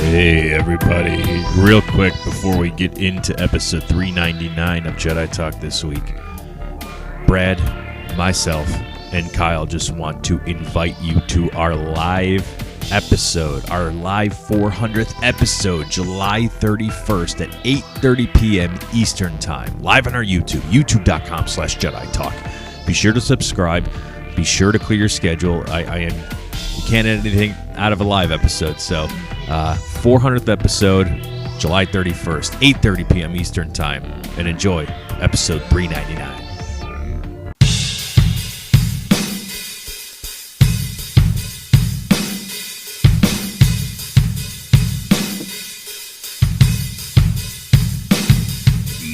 Hey everybody, real quick before we get into episode 399 of Jedi Talk this week, Brad, myself, and Kyle just want to invite you to our live episode, our live 400th episode, July 31st at 8:30 p.m. Eastern Time, live on our YouTube, youtube.com/Jedi Talk. Be sure to subscribe. Be sure to clear your schedule. You can't edit anything out of a live episode, so 400th episode, July 31st, 8:30 p.m. Eastern Time, and enjoy episode 399.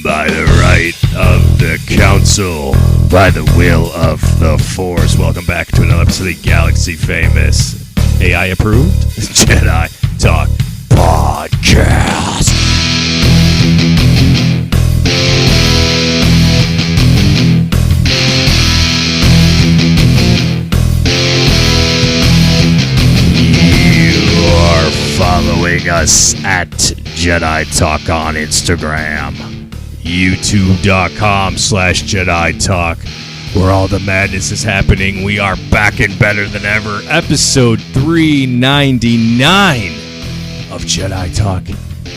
By the right of the Council, by the will of the Force. Welcome back to another episode of the Galaxy Famous AI approved Jedi Talk Podcast. You are following us at Jedi Talk on Instagram, youtube.com/Jedi Talk, where all the madness is happening. We are back and better than ever. Episode 399 of Jedi Talk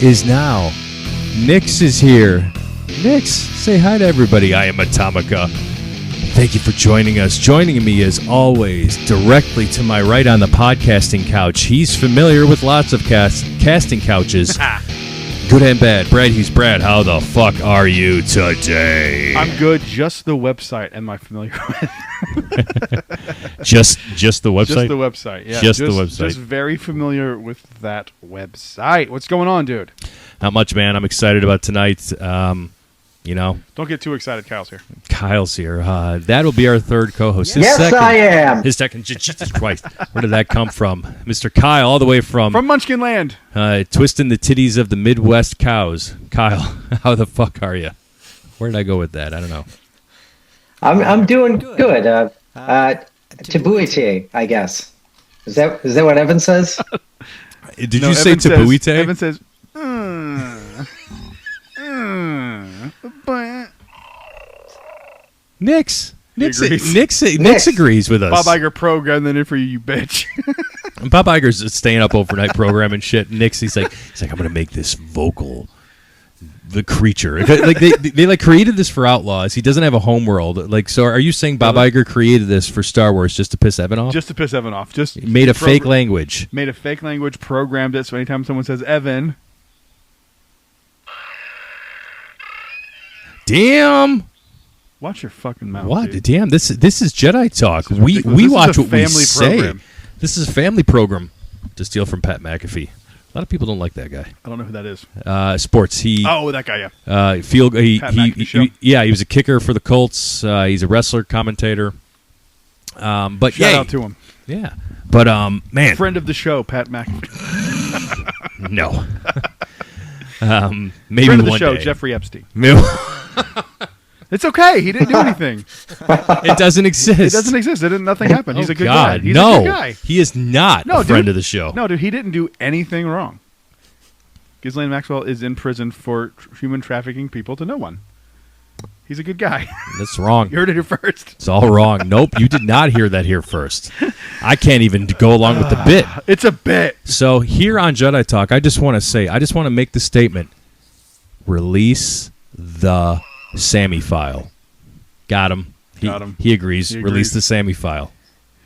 is now. Nix is here. Nix, say hi to everybody. I am Atomica. Thank you for joining us. Joining me as always, directly to my right on the podcasting couch. He's familiar with lots of casting couches. Good and bad. Brad Hughes. Brad, how the fuck are you today? I'm good. Just the website am I familiar with. just the website? Just the website, yeah. Just the website. Just very familiar with that website. What's going on, dude? Not much, man. I'm excited about tonight. Don't get too excited. Kyle's here. Kyle's here. That'll be our third co-host. Yes, I am. His second. Jesus Christ. Where did that come from? Mr. Kyle, all the way from Munchkin Land. Twisting the titties of the Midwest cows. Kyle, how the fuck are you? Where did I go with that? I don't know. I'm doing good. Tabuite, I guess. Is that what Evan says? Did you say Tabuite? Evan says, Nix agrees. agrees with us. Bob Iger programmed that in for you, you bitch. Bob Iger's staying up overnight programming shit. Nix, he's like, I'm gonna make this vocal, the creature. Like they created this for Outlaws. He doesn't have a home world. Like, so are you saying Bob Iger created this for Star Wars just to piss Evan off? Just to piss Evan off. Just he made a fake language. Made a fake language, programmed it, so anytime someone says Evan, damn. Watch your fucking mouth. What? Dude. Damn, this is Jedi Talk. We watch what we say. This is a family program, to steal from Pat McAfee. A lot of people don't like that guy. I don't know who that is. Sports. That guy, yeah. He was a kicker for the Colts. He's a wrestler, commentator. But Shout out to him. Yeah. But man, friend of the show, Pat McAfee. No. Maybe friend of the one show, day. Jeffrey Epstein. Maybe. It's okay. He didn't do anything. It doesn't exist. It doesn't exist. Nothing happened. He's a good guy. He's no, a good guy. He is not a friend of the show. No, dude, he didn't do anything wrong. Ghislaine Maxwell is in prison for human trafficking people to no one. He's a good guy. That's wrong. You heard it here first. It's all wrong. Nope, you did not hear that here first. I can't even go along with the bit. It's a bit. So here on Jedi Talk, I just want to make the statement. Release the Sammy file. Got him. He agrees. Release the Sammy file.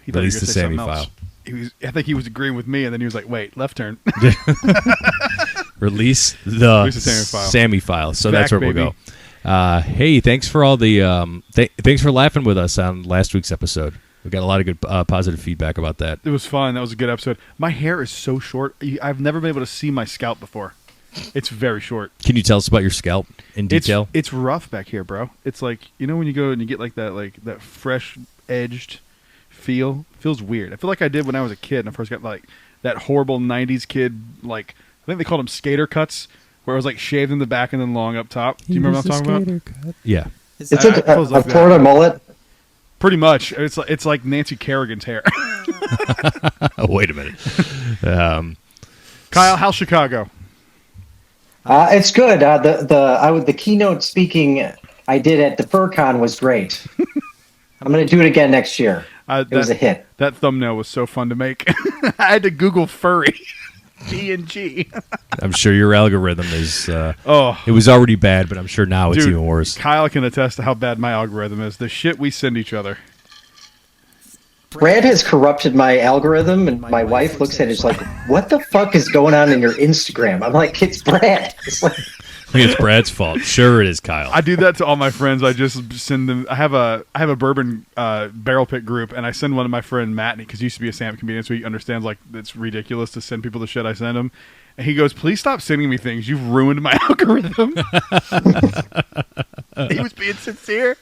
Release the Sammy file. I think he was agreeing with me, and then he was like, wait, left turn. Release the Sammy file. So that's where we'll go. Hey, thanks for all the thanks for laughing with us on last week's episode. We got a lot of good positive feedback about that. It was fun. That was a good episode. My hair is so short. I've never been able to see my scalp before. It's very short. Can you tell us about your scalp in detail? It's rough back here, bro. It's like, when you go and you get like that fresh edged feel. Feels weird. I feel like I did when I was a kid and I first got like that horrible 90s kid, like I think they called them skater cuts, where it was like shaved in the back and then long up top. Do you remember what I'm talking about? Cut. Yeah. It's a Florida mullet. Pretty much. It's like Nancy Kerrigan's hair. Wait a minute. Kyle, how's Chicago? It's good. The keynote speaking I did at the FurCon was great. I'm going to do it again next year. It was a hit. That thumbnail was so fun to make. I had to Google furry. P&G. I'm sure your algorithm is... it Oh. was already bad, but I'm sure now it's Dude, even worse. Kyle can attest to how bad my algorithm is. The shit we send each other. Brad has corrupted my algorithm, and my wife looks at it, it's like, what the fuck is going on in your Instagram? I'm like, it's Brad. It's like... It's Brad's fault. Sure it is, Kyle. I do that to all my friends. I just send them. I have a bourbon barrel pick group, and I send one to my friend Matt because he used to be a stand-up comedian, so he understands like it's ridiculous to send people the shit I send him. And he goes, "Please stop sending me things. You've ruined my algorithm." He was being sincere.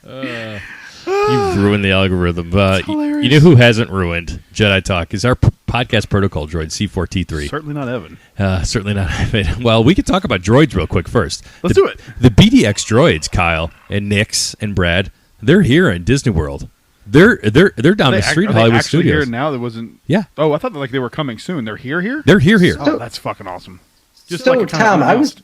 You've ruined the algorithm. hilarious. You know who hasn't ruined Jedi Talk is our podcast protocol droid, C4T3. Certainly not Evan. Certainly not Evan. Well, we could talk about droids real quick first. Let's do it. The BDX droids, Kyle and Nix and Brad, they're here in Disney World. They're down the street, Are Hollywood they actually Studios. Here now? There wasn't. Yeah. Oh, I thought like they were coming soon. They're here. They're here. Oh, that's fucking awesome. Just So, like it kinda Tom, announced.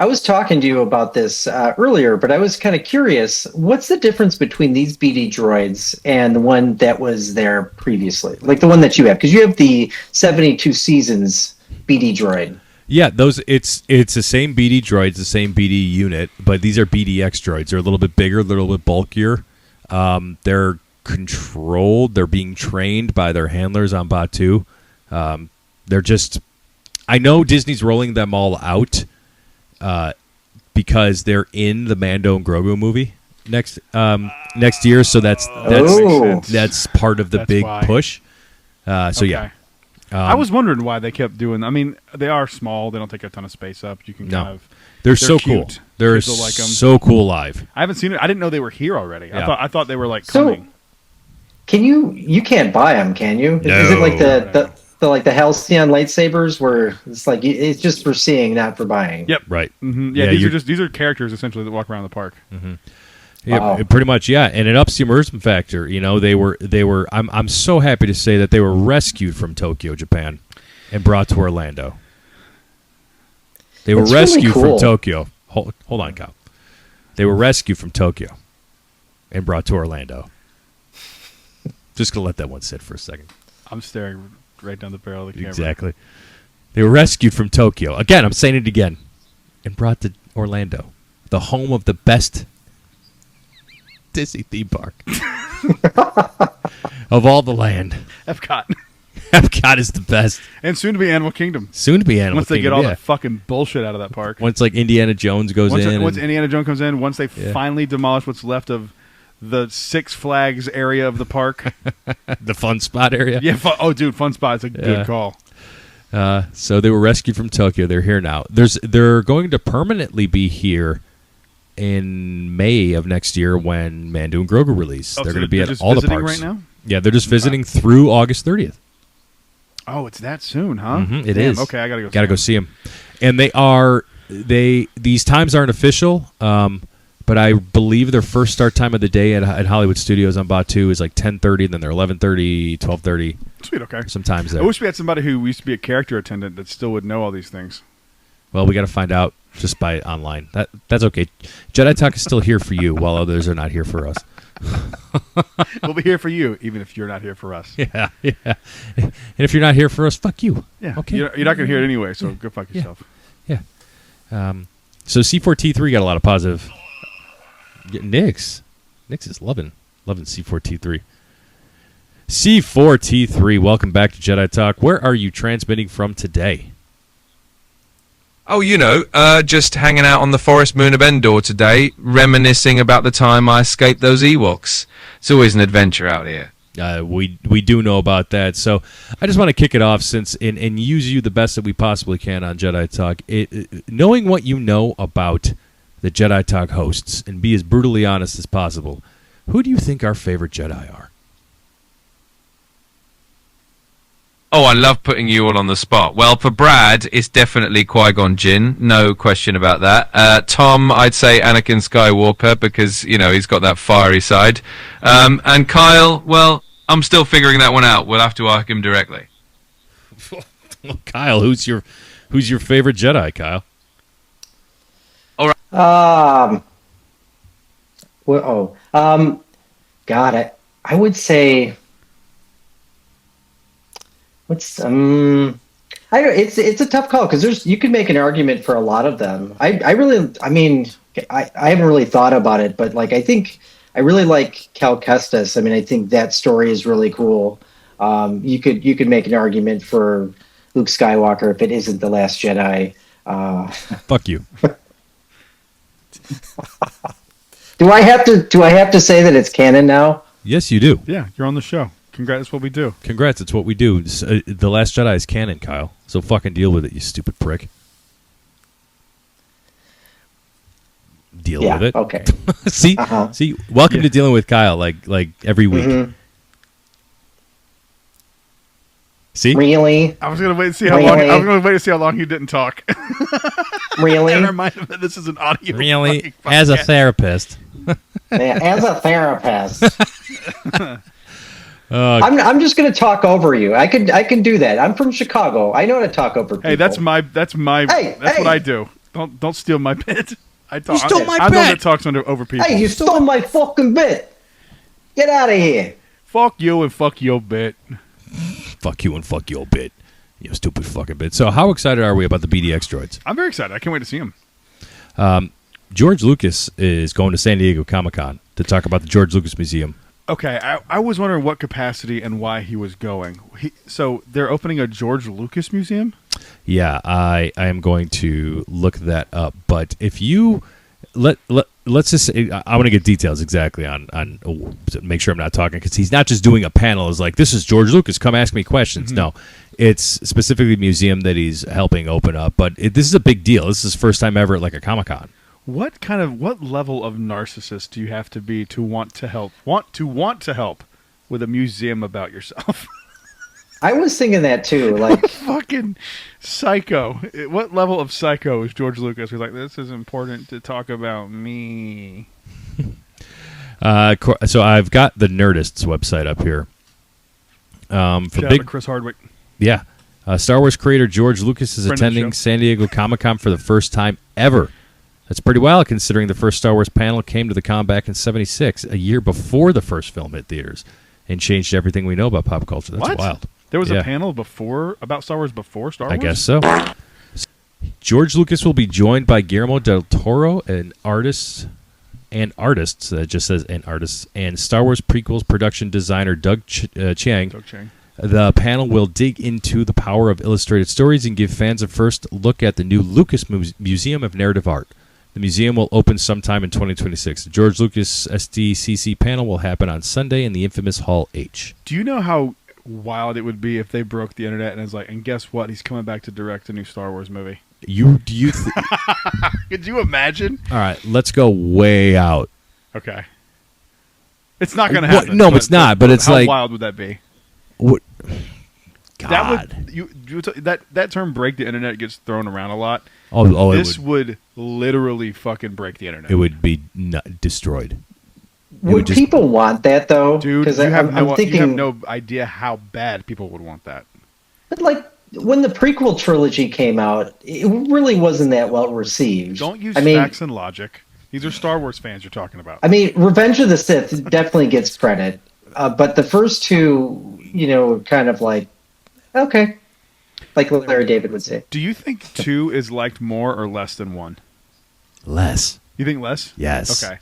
I was talking to you about this earlier, but I was kind of curious. What's the difference between these BD droids and the one that was there previously? Like the one that you have? Because you have the 72 Seasons BD droid. Yeah, it's the same BD droids, the same BD unit, but these are BDX droids. They're a little bit bigger, a little bit bulkier. They're controlled. They're being trained by their handlers on Batuu. They're just... I know Disney's rolling them all out because they're in the Mando and Grogu movie next year, so that's part of the That's big why. push. Okay. Yeah. I was wondering why they kept doing. I mean, they are small. They don't take a ton of space up. You can No. kind of. They're so cool. cute. They're Kids will like 'em. so cool live. I haven't seen it. I didn't know they were here already. Yeah. I thought they were like So- coming. Can you can't buy them, can you? No. Is it like the like the Halcyon lightsabers where it's like it's just for seeing, not for buying? Yep. Right. Mm-hmm. Yeah, these are characters essentially that walk around the park. Yeah, Wow. pretty much, yeah, and it ups the immersion factor. You know, they were. I'm so happy to say that they were rescued from Tokyo, Japan, and brought to Orlando. They were That's really rescued from cool. Tokyo. Hold on, Kyle. They were rescued from Tokyo and brought to Orlando. Just gonna let that one sit for a second. I'm staring right down the barrel of the camera. Exactly. They were rescued from Tokyo. Again, I'm saying it again. And brought to Orlando, the home of the best Disney theme park of all the land. Epcot. Epcot is the best. And soon to be Animal Kingdom. Soon to be Animal Once they get Kingdom, all yeah. that fucking bullshit out of that park. Once like Indiana Jones goes Once in. Indiana Jones comes in, once they Yeah. finally demolish what's left of the Six Flags area of the park. the fun spot area. Yeah. Dude, Fun Spot. It's a Yeah. good call. So they were rescued from Tokyo. They're here now. They're going to permanently be here in May of next year when Mando and Grogu release. Oh, they're so going to be they're at just all the visiting parks right now? Yeah, they're just visiting through August 30th. Oh, it's that soon, huh? It Damn, is. Okay, I gotta go. Got to go see them. And these times aren't official, but I believe their first start time of the day at Hollywood Studios on Batuu is like 10:30, and then they're 11:30, 12:30. Sweet. Okay. Sometimes I there. wish we had somebody who used to be a character attendant that still would know all these things. Well, we got to find out just by online. That's okay. Jedi Talk is still here for you, while others are not here for us. We'll be here for you, even if you're not here for us. Yeah. And if you're not here for us, fuck you. Yeah. Okay. You're not gonna hear it anyway, so go fuck yourself. Yeah. So C4T3 got a lot of positive. Nix is loving C4T3. C4T3, welcome back to Jedi Talk. Where are you transmitting from today? Oh, just hanging out on the forest moon of Endor today, reminiscing about the time I escaped those Ewoks. It's always an adventure out here. We do know about that. So I just want to kick it off and use you the best that we possibly can on Jedi Talk. Knowing what you know about the Jedi Talk hosts and be as brutally honest as possible, who do you think our favorite Jedi are? Oh, I love putting you all on the spot. Well, for Brad, it's definitely Qui-Gon Jinn. No question about that. Tom, I'd say Anakin Skywalker because, he's got that fiery side. And Kyle, well, I'm still figuring that one out. We'll have to ask him directly. Kyle, who's your favorite Jedi, Kyle? God, I would say what's I don't. It's a tough call because you could make an argument for a lot of them. I haven't really thought about it, but like I think I really like Cal Kestis. I mean, I think that story is really cool. You could make an argument for Luke Skywalker if it isn't The Last Jedi. Fuck you. Do I have to say that it's canon now? Yes, you do. Yeah, you're on the show. Congrats, that's what we do. Congrats, it's what we do. The Last Jedi is canon, Kyle. So fucking deal with it, you stupid prick. Deal with it. Okay. See, welcome to dealing with Kyle, like every week. Mm-hmm. See, really? I was gonna wait to see how long. I was gonna wait to see how long he didn't talk. Really? And remind him that this is an audio. Really, as a therapist. Yeah, as a therapist. I'm just going to talk over you. I can do that. I'm from Chicago. I know how to talk over people. Hey, that's what I do. Don't steal my bit. You stole my bit. I'm the one that talks over people. Hey, you stole my fucking bit. Get out of here. Fuck you and fuck your bit. Fuck you and fuck your bit. You stupid fucking bit. So how excited are we about the BDX droids? I'm very excited. I can't wait to see them. George Lucas is going to San Diego Comic-Con to talk about the George Lucas Museum. Okay, I was wondering what capacity and why he was going. So they're opening a George Lucas museum? Yeah, I am going to look that up. But if you let's just say, I want to get details exactly on make sure I'm not talking, because he's not just doing a panel. It's like, this is George Lucas, come ask me questions. Mm-hmm. No, it's specifically a museum that he's helping open up. But this is a big deal. This is his first time ever at like a Comic-Con. What level of narcissist do you have to be to want to help with a museum about yourself? I was thinking that too. Like fucking psycho. What level of psycho is George Lucas? Who's like, this is important to talk about me. So I've got the Nerdist's website up here. For big Chris Hardwick. Yeah, Star Wars creator George Lucas is attending San Diego Comic-Con for the first time ever. That's pretty wild, considering the first Star Wars panel came to the con back in '76, a year before the first film hit theaters, and changed everything we know about pop culture. That's wild. There was a panel about Star Wars before Star Wars? I guess so. George Lucas will be joined by Guillermo del Toro, and artists, that just says an artist, and Star Wars prequels production designer Doug Chiang. The panel will dig into the power of illustrated stories and give fans a first look at the new Lucas Museum of Narrative Art. The museum will open sometime in 2026. The George Lucas SDCC panel will happen on Sunday in the infamous Hall H. Do you know how wild it would be if they broke the internet and it's like, and guess what? He's coming back to direct a new Star Wars movie. Could you imagine? All right, let's go way out. Okay. It's not going to happen. No, it's not, but it's how like... How wild would that be? What? God. That term "break the internet" gets thrown around a lot. This would literally fucking break the internet. It would be destroyed. Would people want that though? Dude, you have no idea how bad people would want that. But like when the prequel trilogy came out, it really wasn't that well received. Don't use facts and logic. These are Star Wars fans you're talking about. I mean, Revenge of the Sith definitely gets credit, but the first two, kind of like, okay. Like Larry David would say. Do you think 2 is liked more or less than 1? Less. You think less? Yes. Okay.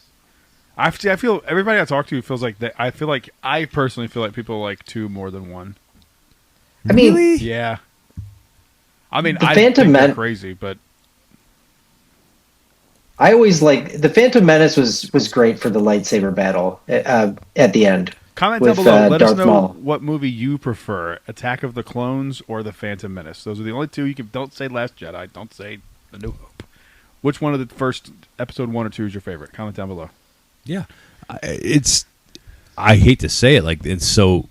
I feel everybody I talk to feels like that. I personally feel like people like 2 more than 1. I mean, really? Yeah. I mean, I think they're crazy, but I always the Phantom Menace was great for the lightsaber battle at the end. Comment down below. Let us know what movie you prefer: Attack of the Clones or The Phantom Menace. Those are the only two you can. Don't say Last Jedi. Don't say A New Hope. Which one of the first episode 1 or 2 is your favorite? Comment down below. Yeah, I hate to say it, like it's so,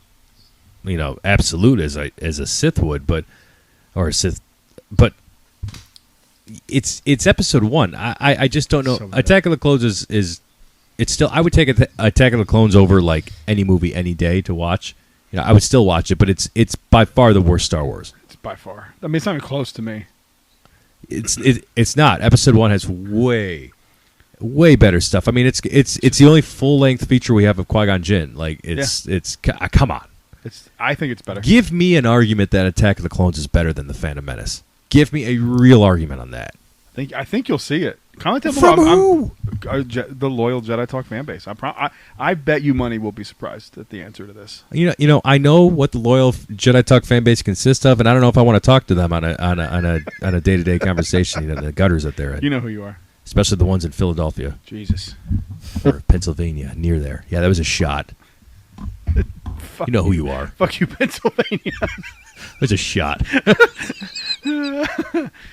absolute as a Sith would, but it's episode 1. I just don't know. So Attack of the Clones is. It's still. I would take Attack of the Clones over like any movie any day to watch. I would still watch it, but it's by far the worst Star Wars. by far. I mean, it's not even close to me. It's not. Episode 1 has way better stuff. I mean, it's the only full length feature we have of Qui-Gon Jinn. Like come on. I think it's better. Give me an argument that Attack of the Clones is better than the Phantom Menace. Give me a real argument on that. I think you'll see it. Comment down From below. who? The loyal Jedi Talk fan base. I bet you money will be surprised at the answer to this. You know, I know what the loyal Jedi Talk fan base consists of, and I don't know if I want to talk to them on a day-to-day conversation. You know, the gutters that they're in. You know who you are. Especially the ones in Philadelphia. Jesus. Or Pennsylvania, near there. Yeah, that was a shot. You know who you are. Fuck you, Pennsylvania. It was a shot.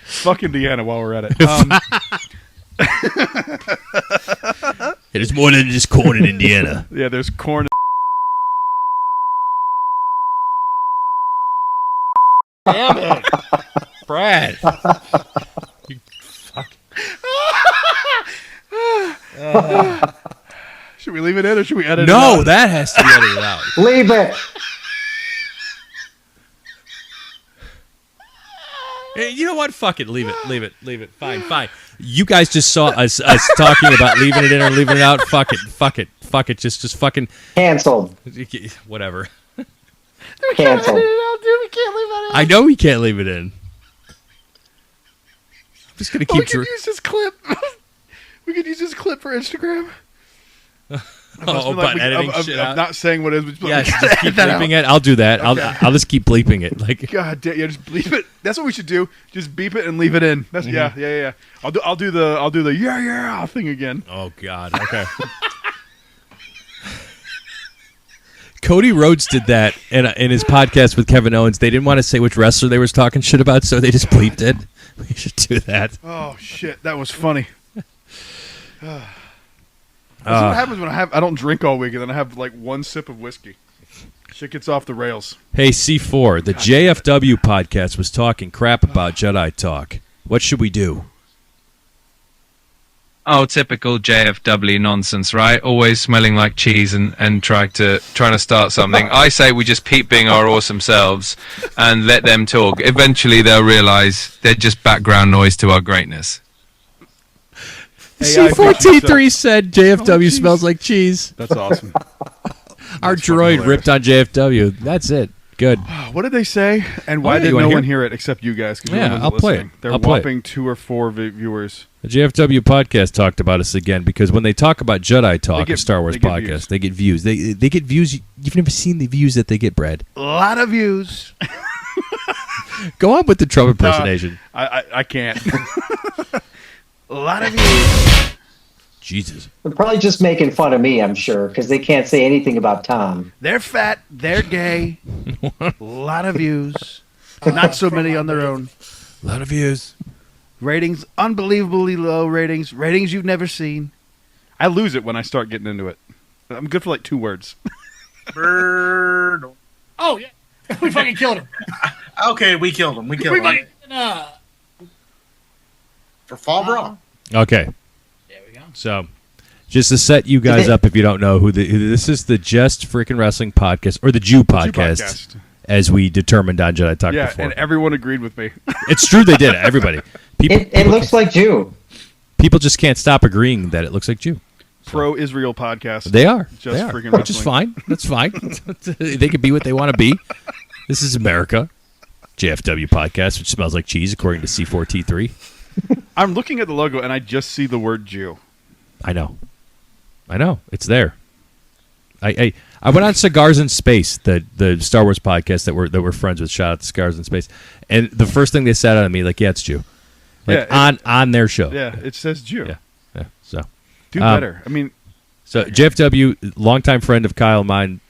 Fuck Indiana while we're at it. It is more than just corn in Indiana. Yeah, there's corn. Damn it. Brad. You fuck. Should we leave it in or should we edit it No, out? that has to be edited out. Leave it. Hey, you know what? Fuck it. Leave it. Fine. You guys just saw us talking about leaving it in or leaving it out. Fuck it. Just fucking Canceled. whatever. Canceled. I know we can't leave it in. I'm just gonna keep. We could use this clip. We could use this clip for Instagram. But editing shit out. I'm not saying what it is. But Yes, just keep bleeping it. I'll do that. Okay. I'll just keep bleeping it. Like God damn, yeah, just bleep it. That's what we should do. Just beep it and leave it in. That's yeah. I'll do the yeah thing again. Oh God. Okay. Cody Rhodes did that in his podcast with Kevin Owens. They didn't want to say which wrestler they was talking shit about, so they just bleeped it. We should do that. Oh shit, that was funny. That's what happens when I don't drink all week and then I have like one sip of whiskey. Shit gets off the rails. Hey C4, the JFW podcast was talking crap about Jedi Talk. What should we do? Oh, typical JFW nonsense, right? Always smelling like cheese and trying to start something. I say we just keep being our awesome selves and let them talk. Eventually they'll realize they're just background noise to our greatness. C4T3 said JFW smells like cheese. That's awesome. Our droid ripped on JFW. That's it. Good. What did they say? And why did no one hear it except you guys? Yeah, I'll play it. They're whopping 2 or 4 viewers. The JFW podcast talked about us again because when they talk about Jedi Talk, a Star Wars podcast, views. they get views. They get views. You've never seen the views that they get, Brad. A lot of views. Go on with the Trump impersonation. I can't. A lot of views. Jesus. They're probably just making fun of me, I'm sure, because they can't say anything about Tom. They're fat. They're gay. A lot of views. Not so many on their own. A lot of views. Ratings, unbelievably low ratings. Ratings you've never seen. I lose it when I start getting into it. I'm good for like 2 words. Bird. Oh, yeah. We fucking killed him. Okay, we killed him. We killed him. For Fall Brawl. Okay. There we go. So, just to set you guys up, if you don't know who this is, the Just Freaking Wrestling podcast or the Jew podcast, as we determined on Jedi Talk before. Yeah, and everyone agreed with me. It's true, they did. Everybody. It looks like Jew. People just can't stop agreeing that it looks like Jew. Pro-Israel podcast. They are. Just they are. freaking Which is fine. That's fine. They can be what they want to be. This is America. JFW podcast, which smells like cheese, according to C4T3. I'm looking at the logo and I just see the word Jew. I know. It's there. I went on Cigars in Space, the Star Wars podcast that we're friends with. Shout out to Cigars in Space. And the first thing they said out of me, like, yeah, it's Jew. Like on their show. Yeah, it says Jew. Yeah. So do better. I mean, so JFW, longtime friend of Kyle and mine,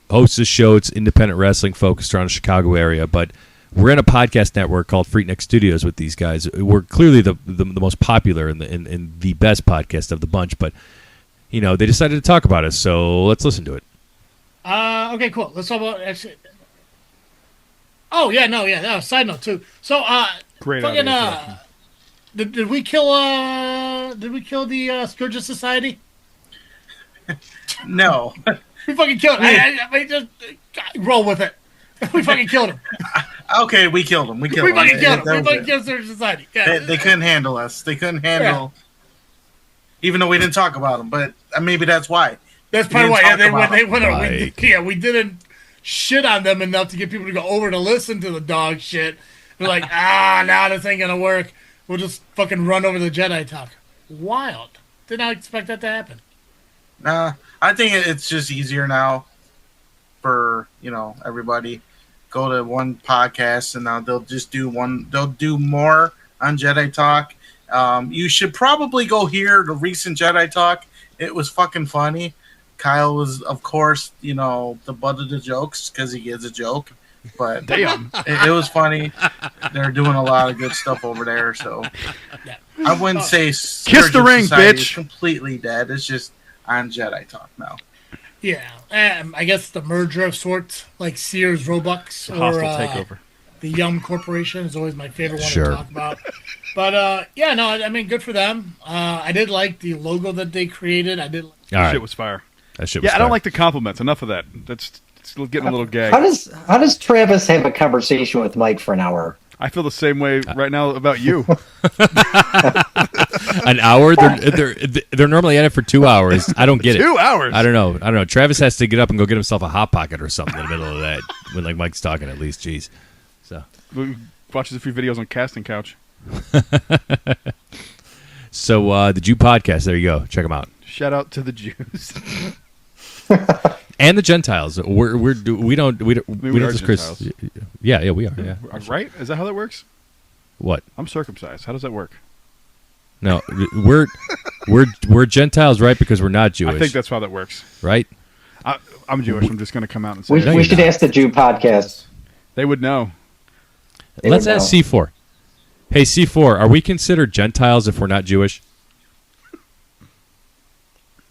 hosts a show. It's independent wrestling focused around the Chicago area, but we're in a podcast network called Freaknik Studios with these guys. We're clearly the most popular and the best podcast of the bunch, but you know, they decided to talk about us, so let's listen to it. Okay, cool. Let's talk about actually. Oh yeah, no, yeah. Side note too. So, great. Fucking, did we kill the Scourge Society? No. We fucking killed him. I just roll with it. We fucking killed him. Okay, we killed them. We killed We them. fucking killed them. We That fucking was killed their society. it. Yeah. They couldn't handle us. They couldn't handle, even though we didn't talk about them. But maybe that's why. That's probably why. didn't Yeah, they talk went. about They went. Like- We didn't shit on them enough to get people to go over to listen to the dog shit. They're like, nah, this ain't gonna work. We'll just fucking run over the Jedi talk. Wild. Did not expect that to happen. Nah, I think it's just easier now for everybody. Go to one podcast and now they'll just do one. They'll do more on Jedi Talk. You should probably go hear the recent Jedi Talk. It was fucking funny. Kyle was, of course, the butt of the jokes because he is a joke. But Damn. it was funny. They're doing a lot of good stuff over there. So Yeah. I wouldn't say Kiss the ring, Society is bitch. completely dead. It's just on Jedi Talk now. Yeah. I guess the merger of sorts, like Sears Robux or Hostile takeover. the Yum Corporation is always my favorite one Sure. to talk about. But yeah, no, I mean, good for them. I did like the logo that they created. I did. All right. Shit was fire. That shit was Yeah, I don't fire. like the compliments. Enough of that. That's it's getting a little gay. How does Travis have a conversation with Mike for an hour? I feel the same way right now about you. An hour? They're normally at it for 2 hours. I don't get it. 2 hours. I don't know. Travis has to get up and go get himself a Hot Pocket or something in the middle of that when like Mike's talking at least. Jeez. So We watches a few videos on Casting Couch. the Jew podcast. There you go. Check them out. Shout out to the Jews. And the Gentiles. We don't are discuss. Gentiles. Yeah, we are. Yeah. Right? Is that how that works? What? I'm circumcised. How does that work? No, we're Gentiles, right? Because we're not Jewish. I think that's how that works. right. I'm Jewish. I'm just going to come out and say We, it. No, we you're should not. ask the Jew podcast. They would know. They Let's would ask know. C4. Hey, C4, are we considered Gentiles if we're not Jewish?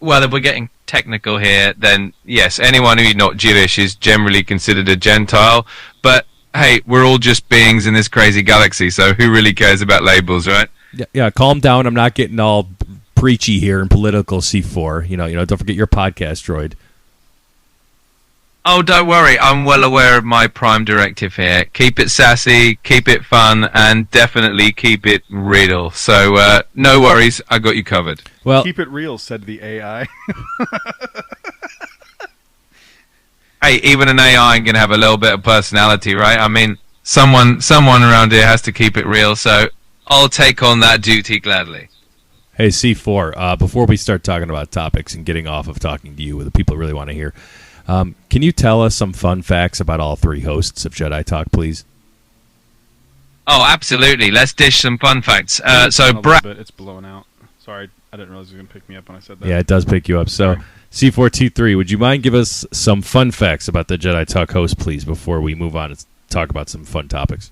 Well, if we're getting technical here, then yes, anyone who's not Jewish is generally considered a Gentile. But hey, we're all just beings in this crazy galaxy, so who really cares about labels, right? Yeah, calm down. I'm not getting all preachy here and political, C4. Don't forget your podcast, droid. Oh, don't worry. I'm well aware of my prime directive here. Keep it sassy, keep it fun, and definitely keep it real. So, no worries. I got you covered. Well, Keep it real, said the AI. Hey, even an AI can have a little bit of personality, right? I mean, someone around here has to keep it real, so I'll take on that duty gladly. hey, C4, before we start talking about topics and getting off of talking to you, what the people really want to hear, can you tell us some fun facts about all three hosts of Jedi Talk, please? Oh, absolutely. Let's dish some fun facts. A So, little Brad, bit. It's blowing out. Sorry, I didn't realize it was going to pick me up when I said that. Yeah, it does pick you up. So, C4T3, would you mind give us some fun facts about the Jedi Talk host, please, before we move on and talk about some fun topics?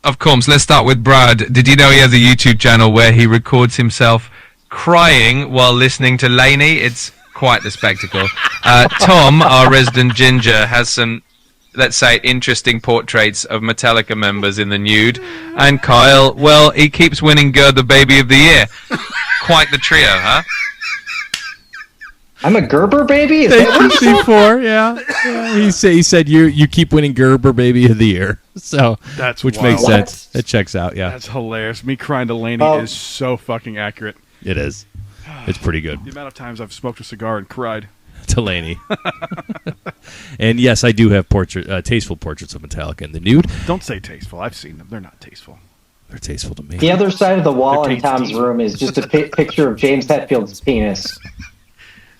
of course, let's start with Brad. Did you know he has a YouTube channel where he records himself crying while listening to Laney? It's quite the spectacle. Tom, our resident ginger, has some, let's say, interesting portraits of Metallica members in the nude. And Kyle, well, he keeps winning Gerda Baby of the Year. Quite the trio, huh? I'm a Gerber baby? Is that what you said? C4, yeah. He said you keep winning Gerber Baby of the Year. So, That's which wild. makes sense. It checks out, yeah. That's hilarious. Me crying to Laney Oh. is so fucking accurate. It is. It's pretty good. The amount of times I've smoked a cigar and cried. Delaney. And yes, I do have tasteful portraits of Metallica in the nude. Don't say tasteful. I've seen them. They're not tasteful. They're tasteful to me. The other side of the wall They're in Tom's tasty. room is just a picture of James Hetfield's penis.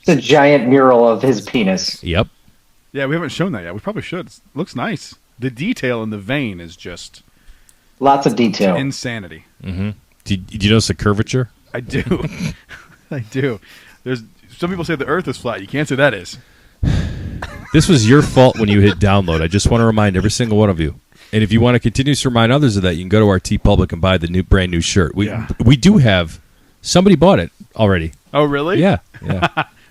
It's a giant mural of his penis. Yep. Yeah, we haven't shown that yet. We probably should. It looks nice. The detail in the vein is just Lots of detail. insanity. Mm-hmm. Did you notice the curvature? I do. I do. There's some people say the Earth is flat. You can't say that is. This was your fault when you hit download. I just want to remind every single one of you. And if you want to continue to remind others of that, you can go to our TeePublic and buy the brand new shirt. We do have somebody bought it already. Oh, really? Yeah.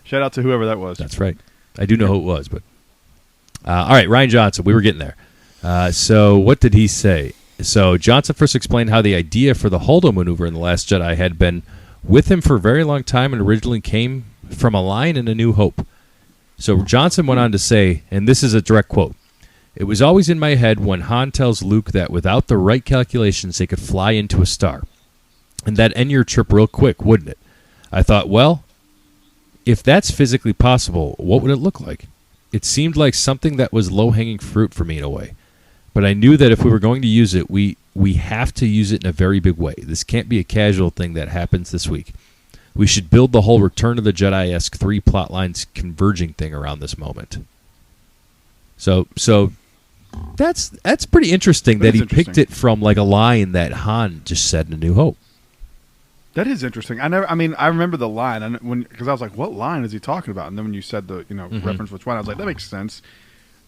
Shout out to whoever that was. That's right. I do know who it was, but all right, Rian Johnson. We were getting there. So what did he say? So Johnson first explained how the idea for the Holdo maneuver in The Last Jedi had been with him for a very long time and originally came from a line in A New Hope. So Johnson went on to say, and this is a direct quote, It was always in my head when Han tells Luke that without the right calculations they could fly into a star. And that'd end your trip real quick, wouldn't it? I thought, well, if that's physically possible, what would it look like? It seemed like something that was low-hanging fruit for me in a way. But I knew that if we were going to use it, we have to use it in a very big way. This can't be a casual thing that happens this week. We should build the whole Return of the Jedi-esque 3 plot lines converging thing around this moment. So that's pretty interesting that he picked it from like a line that Han just said in A New Hope. That is interesting. I remember the line, and because I was like, "What line is he talking about?" And then when you said the reference which one, I was like, "That makes sense."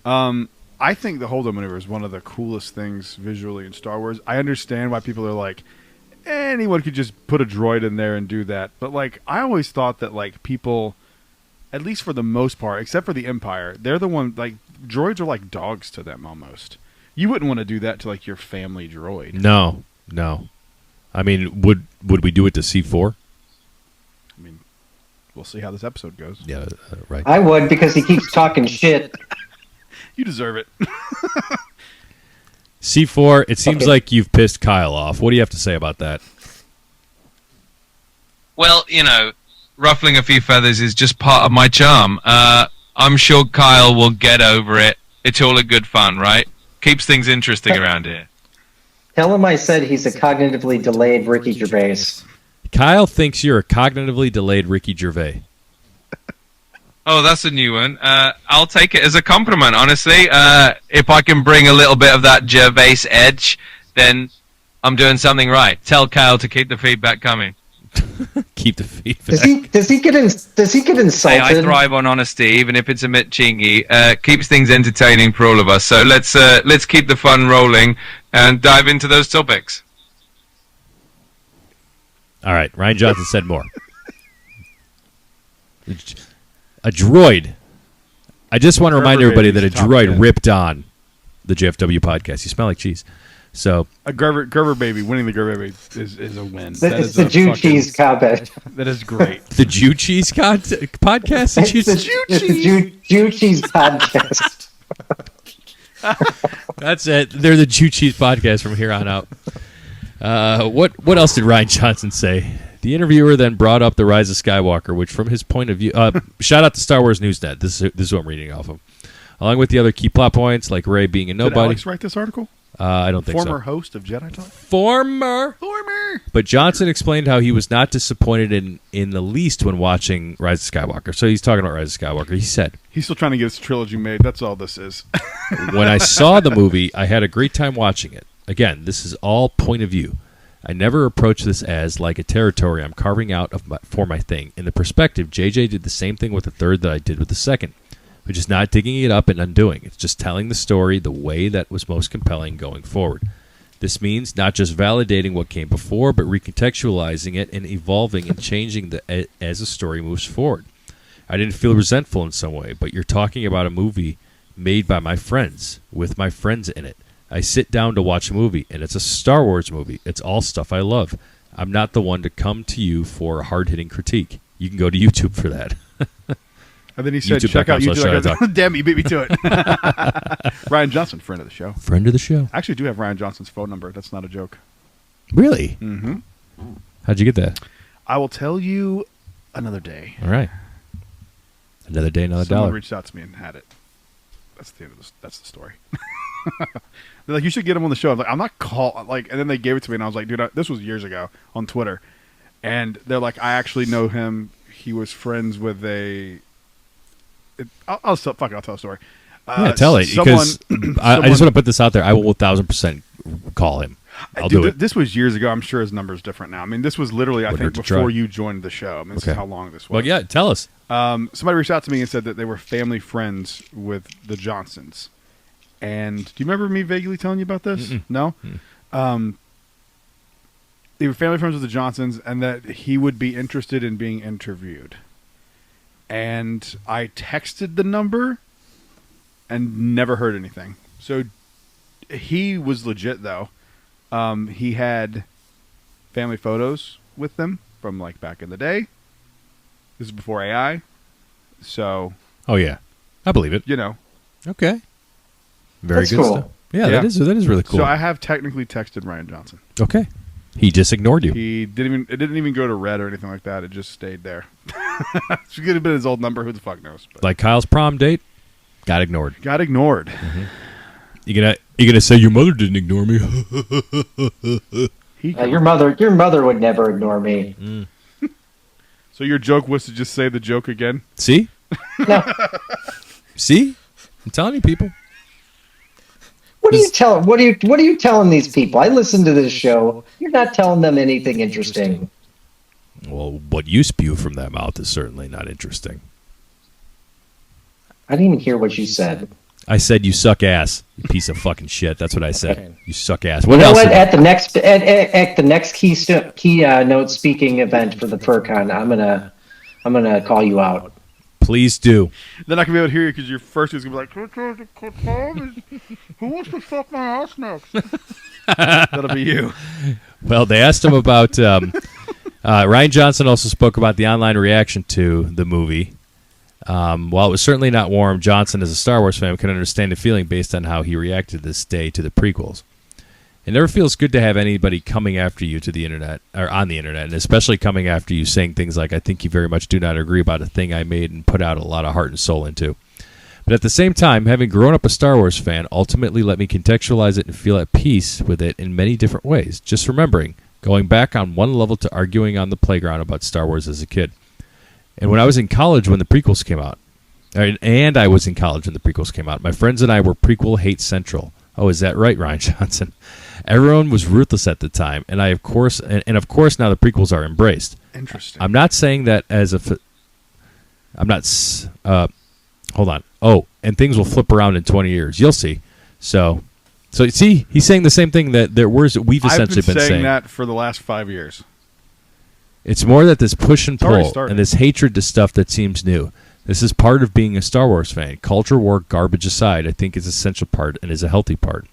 I think the Holdo maneuver is one of the coolest things visually in Star Wars. I understand why people are like, anyone could just put a droid in there and do that, but like, I always thought that like people, at least for the most part, except for the Empire, they're the one like droids are like dogs to them almost. You wouldn't want to do that to like your family droid. No. I mean, would we do it to C4? I mean, we'll see how this episode goes. Yeah, right. I would, because he keeps talking shit. You deserve it. C4, it seems like you've pissed Kyle off. What do you have to say about that? Well, ruffling a few feathers is just part of my charm. I'm sure Kyle will get over it. It's all a good fun, right? Keeps things interesting around here. Tell him I said he's a cognitively delayed Ricky Gervais. Kyle thinks you're a cognitively delayed Ricky Gervais. Oh, that's a new one. I'll take it as a compliment, honestly. If I can bring a little bit of that Gervais edge, then I'm doing something right. Tell Kyle to keep the feedback coming. Keep the feedback. Does he get insulted? Hey, I thrive on honesty, even if it's a bit chingy. Keeps things entertaining for all of us. So let's keep the fun rolling and dive into those topics. All right, Rian Johnson said more. A droid. I just want to remind everybody that a droid ripped on the JFW podcast. You smell like cheese. So a Gerber baby winning the Gerber baby is a win. It's the Jew cheese contest. That is great. The Jew cheese podcast. It's the Jew cheese podcast. That's it. They're the Jew cheese podcast from here on out. What else did Rian Johnson say? The interviewer then brought up the Rise of Skywalker, which from his point of view, shout out to Star Wars Newsnet. This is what I'm reading off of. Along with the other key plot points, like Rey being a nobody. Did Alex write this article? I don't think so. Former host of Jedi Talk? Former. But Johnson explained how he was not disappointed in the least when watching Rise of Skywalker. So he's talking about Rise of Skywalker. He said, he's still trying to get his trilogy made. That's all this is. When I saw the movie, I had a great time watching it. Again, this is all point of view. I never approach this as like a territory I'm carving out for my thing. In the perspective, JJ did the same thing with the third that I did with the second, which is not digging it up and undoing. It's just telling the story the way that was most compelling going forward. This means not just validating what came before, but recontextualizing it and evolving and changing as the story moves forward. I didn't feel resentful in some way, but you're talking about a movie made by my friends, with my friends in it. I sit down to watch a movie, and it's a Star Wars movie. It's all stuff I love. I'm not the one to come to you for a hard-hitting critique. You can go to YouTube for that. And then he said, check out YouTube. Damn, you beat me to it. Rian Johnson, friend of the show. Friend of the show. I actually do have Rian Johnson's phone number. That's not a joke. Really? Mm-hmm. How'd you get that? I will tell you another day. All right. Another day, another Someone dollar. reached out to me and had it. That's the end of that's the story. They're like, you should get him on the show. I'm like, I'm not and then they gave it to me, and I was like, dude, this was years ago on Twitter. And they're like, I actually know him. He was friends with I'll tell the story. Yeah, tell it, because I just want to put this out there. I will 1,000% call him. I'll do it. This was years ago. I'm sure his number's different now. I mean, this was literally, I think, before you joined the show. I mean, this is how long this was. Well, yeah, tell us. Somebody reached out to me and said that they were family friends with the Johnsons. And do you remember me vaguely telling you about this? Mm-mm. No? They were family friends with the Johnsons, and that he would be interested in being interviewed. And I texted the number and never heard anything. So he was legit, though. He had family photos with them from like back in the day. This is before AI. So. Oh, yeah. I believe it. You know. Okay. Very That's good cool. stuff. Yeah, that is really cool. So I have technically texted Rian Johnson. Okay. He just ignored you. It didn't even go to red or anything like that. It just stayed there. It could have been his old number. Who the fuck knows? But Like Kyle's prom date, got ignored. got ignored. You gonna say your mother didn't ignore me? Your mother would never ignore me. So your joke was to just say the joke again? See? No. See? I'm telling you, people. What are you telling these people? I listen to this show. You're not telling them anything interesting. Well, what you spew from that mouth is certainly not interesting. I didn't even hear what you said. I said you suck ass, you piece of fucking shit. That's what I said. Okay. You suck ass. You What know else? what? At the next keynote speaking event for the FurCon, I'm gonna call you out. Please do. Then I can be able to hear you because your first is going to be like, who wants to fuck my ass next? That'll be you. Well, they asked him about. Rian Johnson also spoke about the online reaction to the movie. While it was certainly not warm, Johnson, as a Star Wars fan, can understand the feeling based on how he reacted this day to the prequels. It never feels good to have anybody coming after you to the internet or on the internet, and especially coming after you saying things like, "I think you very much do not agree about a thing I made and put out a lot of heart and soul into." But at the same time, having grown up a Star Wars fan ultimately let me contextualize it and feel at peace with it in many different ways. Just remembering going back on one level to arguing on the playground about Star Wars as a kid. And when I was in college when the prequels came out, my friends and I were prequel hate central. Oh, is that right, Rian Johnson? Everyone was ruthless at the time, and of course now the prequels are embraced. Interesting. I'm not saying that as a hold on. Oh, and things will flip around in 20 years. You'll see. So see, he's saying the same thing that we've essentially been saying that for the last 5 years. It's more that this push and already pull started. and this hatred to stuff that seems new. This is part of being a Star Wars fan. Culture war garbage aside, I think it's an essential part and is a healthy part.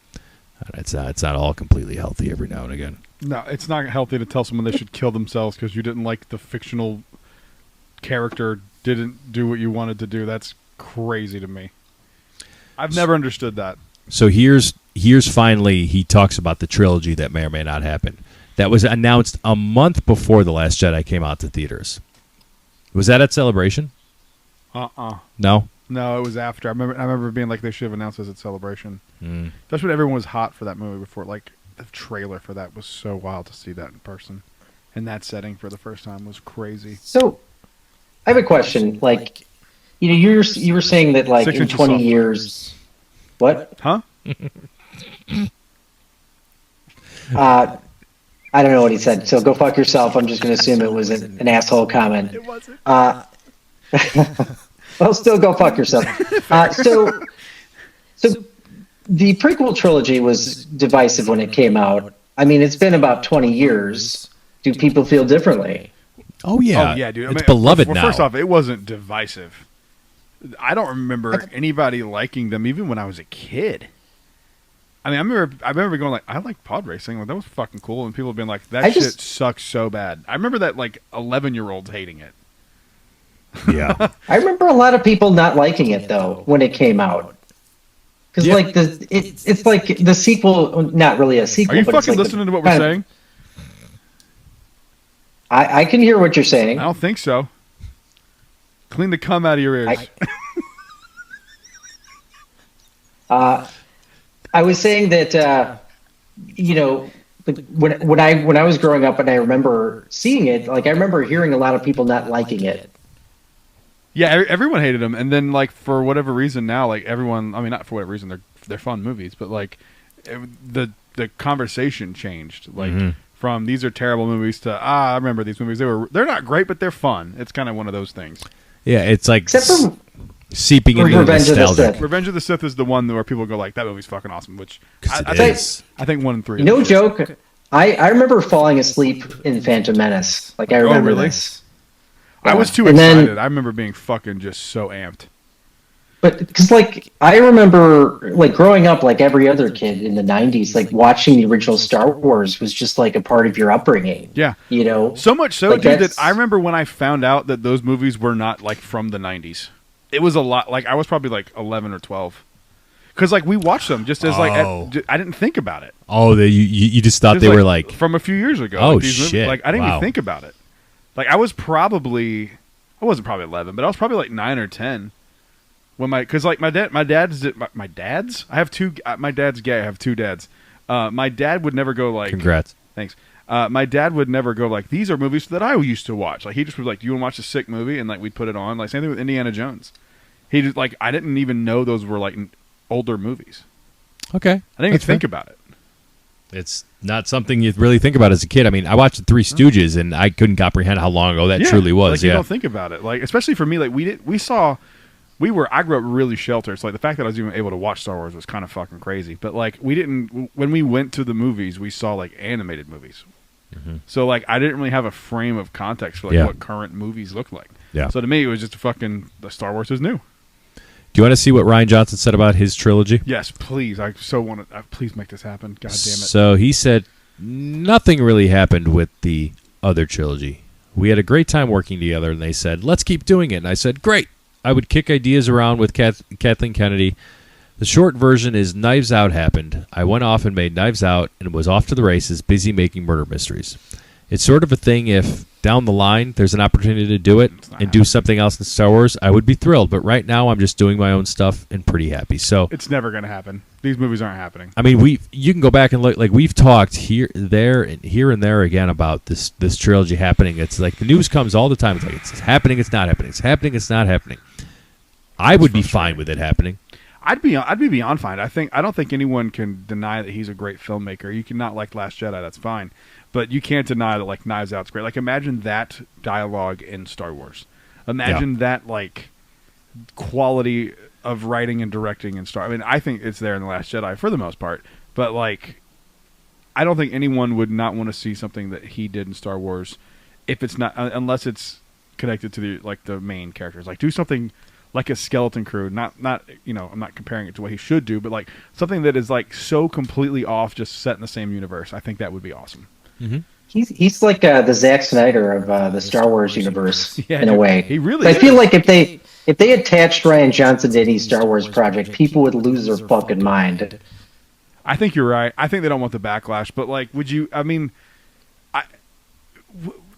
It's not all completely healthy every now and again. No, it's not healthy to tell someone they should kill themselves because you didn't like the fictional character didn't do what you wanted to do. That's crazy to me. I've never understood that. So here's finally he talks about the trilogy that may or may not happen. That was announced a month before The Last Jedi came out to theaters. Was that at Celebration? No? No, it was after. I remember being like they should have announced this at Celebration. That's when everyone was hot for that movie before. Like the trailer for that was so wild to see that in person. In that setting for the first time was crazy. So, I have a question. Like, you were saying that like 6 in inches 20 soft. years, what? Huh? I don't know what he said. So go fuck yourself. I'm just going to assume it was an asshole comment. It wasn't. Well, still go fuck yourself. So the prequel trilogy was divisive when it came out. I mean, it's been about 20 years. Do people feel differently? Oh yeah. Oh yeah, dude. It's beloved now. First off, it wasn't divisive. I don't remember anybody liking them even when I was a kid. I mean, I remember going like, I like pod racing. Like, that was fucking cool. And people have been like, that shit sucks so bad. I remember that like 11-year-olds hating it. Yeah. I remember a lot of people not liking it though when it came out. Because like it's like the sequel, not really a sequel. Are you but it's fucking like listening to what we're saying? I can hear what you're saying. I don't think so. Clean the cum out of your ears. I was saying that when I was growing up and I remember seeing it, like I remember hearing a lot of people not liking it. Yeah, everyone hated them, and then like for whatever reason now, like everyone. I mean, not for whatever reason, they're fun movies, but like the conversation changed. Like from these are terrible movies to I remember these movies. They're not great, but they're fun. It's kind of one of those things. Yeah, it's like Except for seeping into Revenge of the nostalgia. Sith. Revenge of the Sith is the one where people go like, that movie's fucking awesome. Which I think 1 and 3. No joke. I remember falling asleep in Phantom Menace. Like I remember really? this. I was too And then- excited. I remember being fucking just so amped. But because like I remember like growing up like every other kid in the 90s, like watching the original Star Wars was just like a part of your upbringing. Yeah. You know? So much so, Like, dude, that that's- I remember when I found out that those movies were not like from the 90s. It was a lot. Like I was probably like 11 or 12. because like we watched them just as like Oh. I didn't think about it. Oh, you just thought Just, they were like from a few years ago. Oh, like, these movies, shit. like I didn't Wow. even think about it. Like I wasn't probably 11, but I was probably like 9 or 10 when because like my dad's I have two. My dad's gay. I have two dads. My dad would never go like. congrats. Thanks. My dad would never go like, these are movies that I used to watch. Like he just was like, do you want to watch a sick movie? And like we'd put it on. Like same thing with Indiana Jones. He just like I didn't even know those were like older movies. Okay. I didn't even think about it. It's not something you really think about as a kid. I mean, I watched the Three Stooges, and I couldn't comprehend how long ago that truly was. Like, you don't think about it. Like especially for me, like I grew up really sheltered. So like the fact that I was even able to watch Star Wars was kind of fucking crazy. But like when we went to the movies, we saw like animated movies. Mm-hmm. So like I didn't really have a frame of context for like what current movies look like. Yeah. So to me, it was just the Star Wars is new. Do you want to see what Rian Johnson said about his trilogy? Yes, please. I so want to. Please make this happen. God damn it. So he said nothing really happened with the other trilogy. We had a great time working together, and they said, let's keep doing it. And I said, great. I would kick ideas around with Kathleen Kennedy. The short version is Knives Out happened. I went off and made Knives Out and was off to the races, busy making murder mysteries. It's sort of a thing if down the line there's an opportunity to do it and do something else in Star Wars, I would be thrilled. But right now I'm just doing my own stuff and pretty happy. So it's never going to happen. These movies aren't happening. I mean, you can go back and look. Like we've talked here and there again about this trilogy happening. It's like the news comes all the time. It's like it's happening. It's not happening. It's happening. It's not happening. I would be fine with it happening. I'd be beyond fine. I don't think anyone can deny that he's a great filmmaker. You can not like Last Jedi, that's fine, but you can't deny that like Knives Out's great. Like imagine that dialogue in Star Wars. Imagine that like quality of writing and directing in Star. I mean, I think it's there in The Last Jedi for the most part, but like I don't think anyone would not want to see something that he did in Star Wars if it's not unless it's connected to the main characters. Like do something like a Skeleton Crew, not I'm not comparing it to what he should do, but like something that is like so completely off, just set in the same universe. I think that would be awesome. Mm-hmm. He's like the Zack Snyder of the Star Wars universe in a way. He really. I feel like if they attached Rian Johnson to any Star Wars project, people would lose their fucking mind. I think you're right. I think they don't want the backlash, but like, would you? I mean,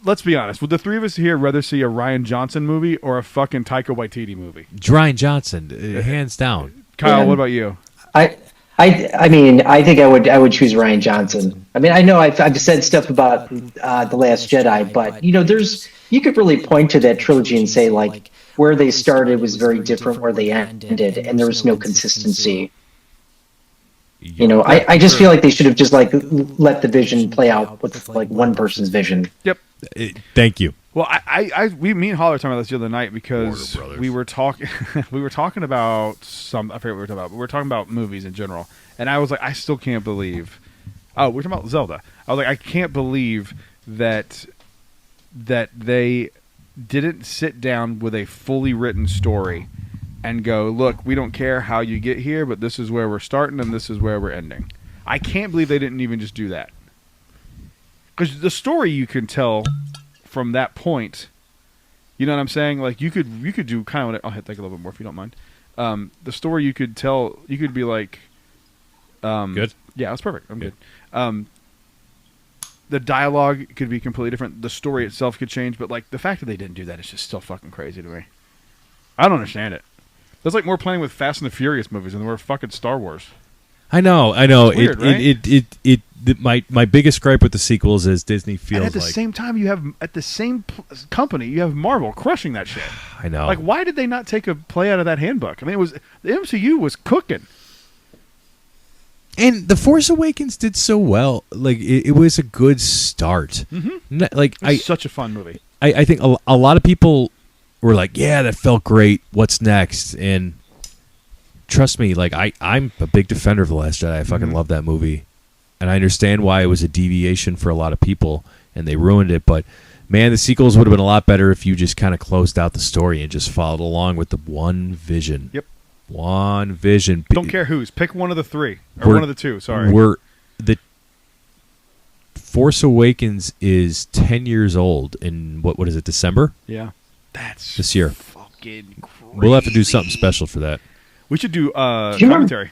let's be honest. Would the three of us here rather see a Rian Johnson movie or a fucking Taika Waititi movie? Rian Johnson, hands down. Kyle, what about you? I mean, I think I would choose Rian Johnson. I mean, I know I've said stuff about The Last Jedi, but you could really point to that trilogy and say like where they started was very different where they ended, and there was no consistency. I just feel like they should have just like let the vision play out with like one person's vision. Yep. Thank you. Well, me and Holly were talking about this the other night because we were talking about I forget what we were talking about, but we were talking about movies in general, and I was like, I still can't believe. Oh, we're talking about Zelda. I was like, I can't believe that they didn't sit down with a fully written story and go, look, we don't care how you get here, but this is where we're starting and this is where we're ending. I can't believe they didn't even just do that. Because the story you can tell from that point, you know what I'm saying? Like you could do kind of. I'll hit like a little bit more if you don't mind. The story you could tell, you could be like, good. Yeah, that's perfect. I'm good. The dialogue could be completely different. The story itself could change, but like the fact that they didn't do that is just still fucking crazy to me. I don't understand it. That's like more playing with Fast and the Furious movies than we're fucking Star Wars. I know. It's weird, right? My biggest gripe with the sequels is Disney feels and at the like same time, you have at the same company, you have Marvel crushing that shit. I know. Like, why did they not take a play out of that handbook? I mean, the MCU was cooking. And The Force Awakens did so well. Like it was a good start. Mm-hmm. It's such a fun movie. I think a lot of people were like, yeah, that felt great. What's next? And trust me, like I'm a big defender of The Last Jedi. I fucking love that movie. And I understand why it was a deviation for a lot of people and they ruined it. But man, the sequels would have been a lot better if you just kind of closed out the story and just followed along with the one vision. Yep. One vision. Don't care whose. Pick one of the three. Or one of the two, sorry. The Force Awakens is 10 years old in, what is it, December? Yeah. That's this year. Fucking crazy. We'll have to do something special for that. We should do commentary.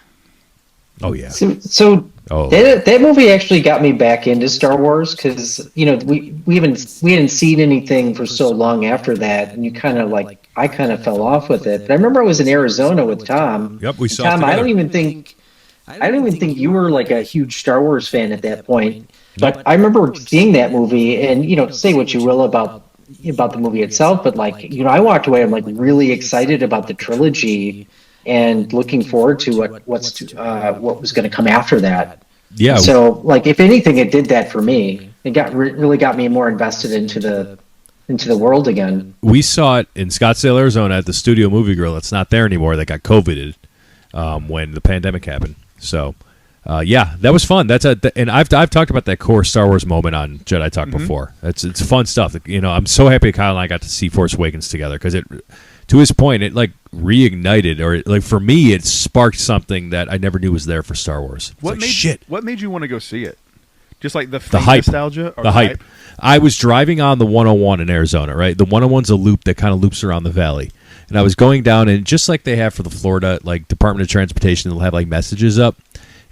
Oh yeah. So Oh. that movie actually got me back into Star Wars because we hadn't seen anything for so long after that, and I kind of fell off with it. But I remember I was in Arizona with Tom. Yep, we saw it Tom. together. I don't even think you were like a huge Star Wars fan at that point. But I remember seeing that movie, and say what you will about the movie itself, but I walked away. I'm like really excited about the trilogy and looking forward to what was going to come after that. Yeah. So if anything, it did that for me. It really got me more invested into the world again. We saw it in Scottsdale, Arizona, at the Studio Movie Grill. It's not there anymore. They got COVIDed when the pandemic happened. So, yeah, that was fun. And I've talked about that core Star Wars moment on Jedi Talk before. It's fun stuff. I'm so happy Kyle and I got to see Force Awakens together because to his point, it reignited, or for me, it sparked something that I never knew was there for Star Wars. What made you want to go see it? Just like the hype, nostalgia, or the hype. I was driving on the 101 in Arizona, right? The 101's a loop that kind of loops around the valley, and I was going down, and just like they have for the Florida Department of Transportation, they'll have messages up.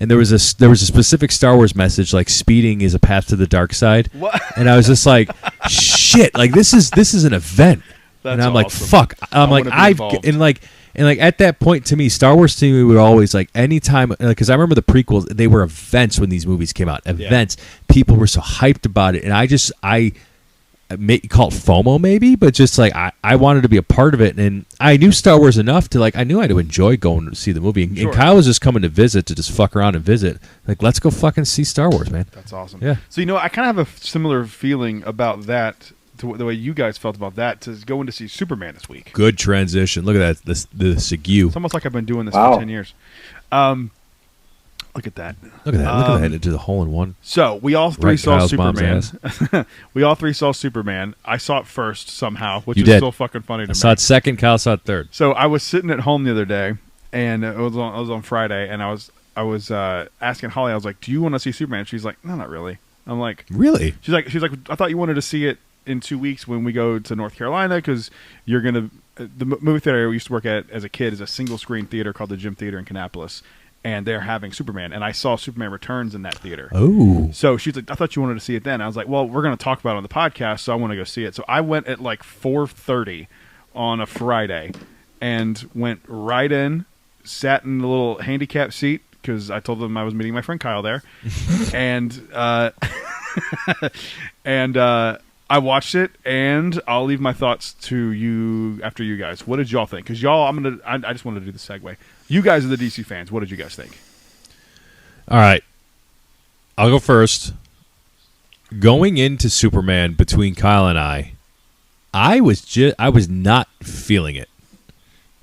And there was a specific Star Wars message speeding is a path to the dark side. What? And I was just like, shit, this is an event. That's and I'm awesome. fuck. I'm at that point, to me, Star Wars to me would always anytime, because I remember the prequels, they were events when these movies came out. Events. Yeah. People were so hyped about it, and I call it FOMO maybe, but just I wanted to be a part of it, and I knew Star Wars enough to I knew I had to enjoy going to see the movie, and, sure. and Kyle was just coming to visit, to just fuck around and visit. Let's go fucking see Star Wars, man. That's awesome. Yeah. So I kind of have a similar feeling about that to the way you guys felt about that, to going to see Superman this week. Good transition. Look at that. The Segue. It's almost like I've been doing this Wow. for 10 years. Look at that. Look at that. Look at that. Into the hole in one. So we all three Right, saw Kyle's mom's Superman. We all three saw Superman. I saw it first somehow, which You is did. still fucking funny to I me. saw it second. Kyle saw it third. So I was sitting at home the other day, and I was on Friday, and I was asking Holly. I was like, "Do you want to see Superman?" She's like, "No, not really." I'm like, Really? She's like, "I thought you wanted to see it in 2 weeks when we go to North Carolina, because you're gonna the movie theater we used to work at as a kid is a single screen theater called the Gym Theater in Kannapolis, and they're having Superman, and I saw Superman Returns in that theater." Oh. So she's like, "I thought you wanted to see it then." I was like, "Well, we're going to talk about it on the podcast, so I want to go see it." So I went at 4:30 on a Friday and went right in, sat in the little handicap seat because I told them I was meeting my friend Kyle there, and I watched it, and I'll leave my thoughts to you after you guys. What did y'all think? Because y'all, I just wanted to do the segue. You guys are the DC fans. What did you guys think? All right. I'll go first. Going into Superman, between Kyle and I was not feeling it.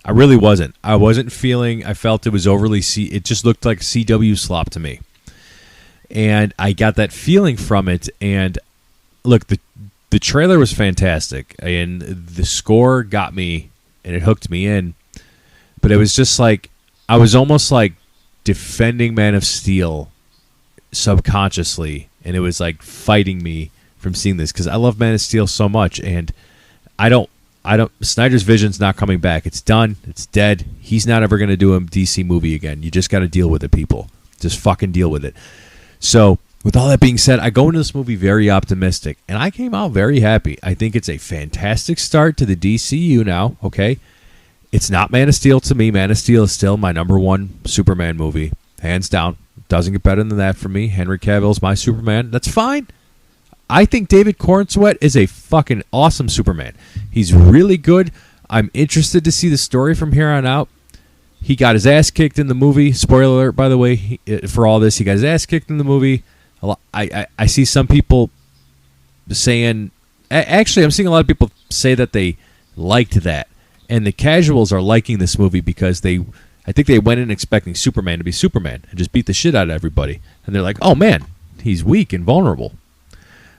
I really wasn't. I felt it was overly it just looked like CW slop to me. And I got that feeling from it, and look, the trailer was fantastic, and the score got me, and it hooked me in. But it was just I was almost defending Man of Steel subconsciously, and it was fighting me from seeing this because I love Man of Steel so much, and I don't. Snyder's vision's not coming back. It's done. It's dead. He's not ever going to do a DC movie again. You just got to deal with it, people. Just fucking deal with it. So, with all that being said, I go into this movie very optimistic, and I came out very happy. I think it's a fantastic start to the DCU now, okay? It's not Man of Steel to me. Man of Steel is still my number one Superman movie, hands down. Doesn't get better than that for me. Henry Cavill's my Superman. That's fine. I think David Cornsweet is a fucking awesome Superman. He's really good. I'm interested to see the story from here on out. He got his ass kicked in the movie. Spoiler alert, by the way, for all this. He got his ass kicked in the movie. I see some people saying... Actually, I'm seeing a lot of people say that they liked that. And the casuals are liking this movie because I think they went in expecting Superman to be Superman and just beat the shit out of everybody. And they're like, oh, man, he's weak and vulnerable.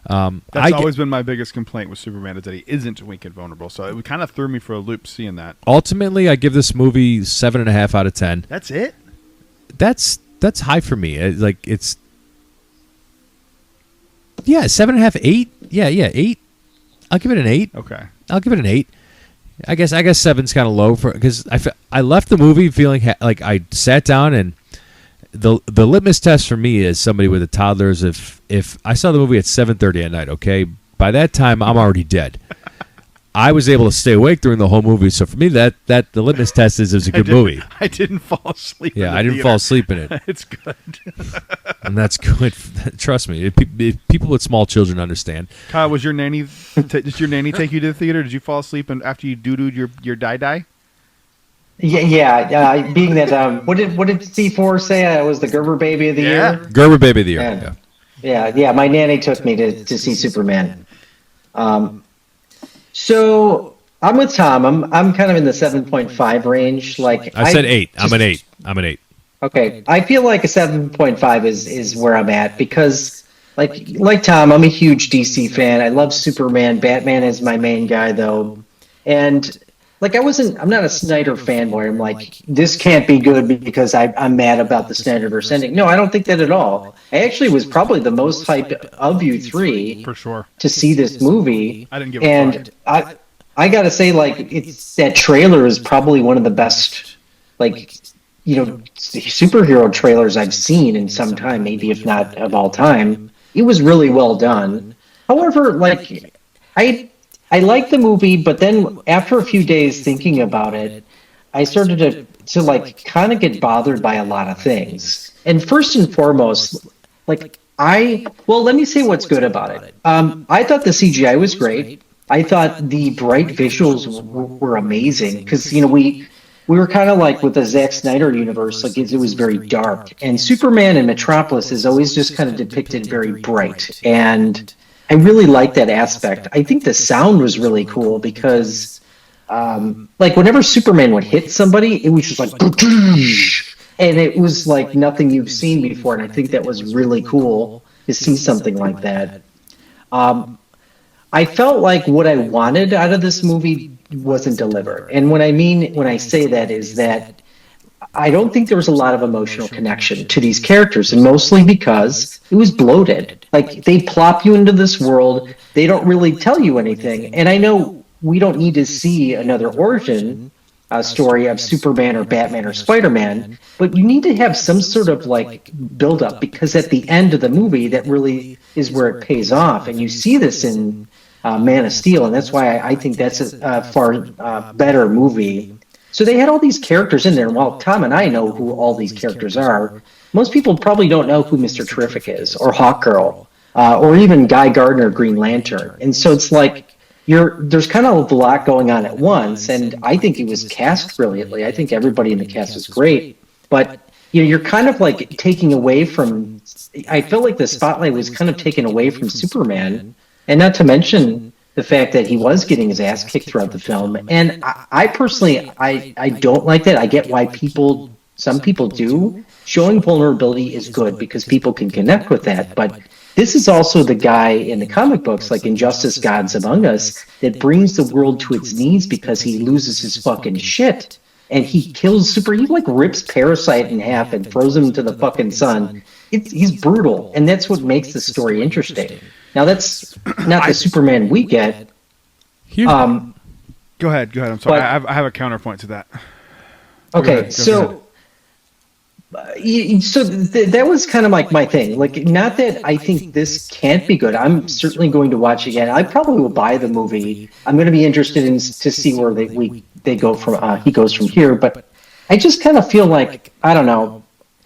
That's always been my biggest complaint with Superman, is that he isn't weak and vulnerable. So it kind of threw me for a loop seeing that. Ultimately, I give this movie 7.5 out of 10. That's it? That's high for me. It's 7.5, 8. Yeah, 8. I'll give it an 8. Okay. I'll give it an 8. I guess 7's kind of low because I left the movie feeling like I sat down and the litmus test for me is somebody with a toddlers. If I saw the movie at 7:30 at night, okay, by that time I'm already dead. I was able to stay awake during the whole movie, so for me that the litmus test is a good movie. I didn't fall asleep. Yeah, in the I didn't theater. fall asleep in it, It's good. and that's good. Trust me, people with small children understand. Kyle, was your nanny? Did your nanny take you to the theater? Did you fall asleep after you doo-dooed your die? Yeah. Being that, what did C4 say? I was the Gerber baby of the year. Gerber baby of the year. Yeah. My nanny took me to see Superman. So I'm with Tom. I'm kind of in the 7.5 range. Like I said 8. I'm an 8. Okay, I feel like a 7.5 is where I'm at because, like Tom, I'm a huge DC fan. I love Superman. Batman is my main guy though, and like I'm not a Snyder fanboy. I'm like, this can't be good because I'm mad about the Snyderverse ending. No, I don't think that at all. I actually was probably the most hyped of you three For sure. to see this movie. I didn't give a fuck. I gotta say, like, it's that trailer is probably one of the best, like, superhero trailers I've seen in some time, maybe if not of all time. It was really well done. However, like, I liked the movie, but then after a few days thinking about it, I started to like kind of get bothered by a lot of things. And first and foremost, like let me say what's good about it. I thought the CGI was great. I thought the bright visuals were amazing because we were kind of like with the Zack Snyder universe, like it was very dark, and Superman and Metropolis is always just kind of depicted very bright, and I really like that aspect. I think the sound was really cool because, like, whenever Superman would hit somebody, it was just like, and it was like nothing you've seen before, and I think that was really cool to see something like that. I felt like what I wanted out of this movie wasn't delivered. And what I mean when I say that is that I don't think there was a lot of emotional connection to these characters, and mostly because it was bloated. Like, they plop you into this world, they don't really tell you anything. And I know we don't need to see another origin story of Superman or Batman or Spider-Man, but you need to have some sort of like build-up, because at the end of the movie, that really is where it pays off. And you see this in Man of Steel, and that's why I think that's a far better movie. So they had all these characters in there, and while Tom and I know who all these characters are, most people probably don't know who Mr. Terrific is, or Hawkgirl, or even Guy Gardner, Green Lantern. And so it's like there's kind of a lot going on at once, and I think it was cast brilliantly. I think everybody in the cast was great, but you're kind of like taking away from. I feel like the spotlight was kind of taken away from Superman, and not to mention the fact that he was getting his ass kicked throughout the film. And I personally, I don't like that. I get why some people do. Showing vulnerability is good because people can connect with that. But this is also the guy in the comic books, like Injustice Gods Among Us, that brings the world to its knees because he loses his fucking shit. And he kills he like rips Parasite in half and throws him to the fucking sun. He's brutal. And that's what makes the story interesting. Now, that's not the Superman we get. Go ahead. I'm sorry. I have a counterpoint to that. Okay, that was kind of like my thing. Like, not that I think this can't be good. I'm certainly going to watch again. I probably will buy the movie. I'm going to be interested to see where they go from. He goes from here. But I just kind of feel like, I don't know.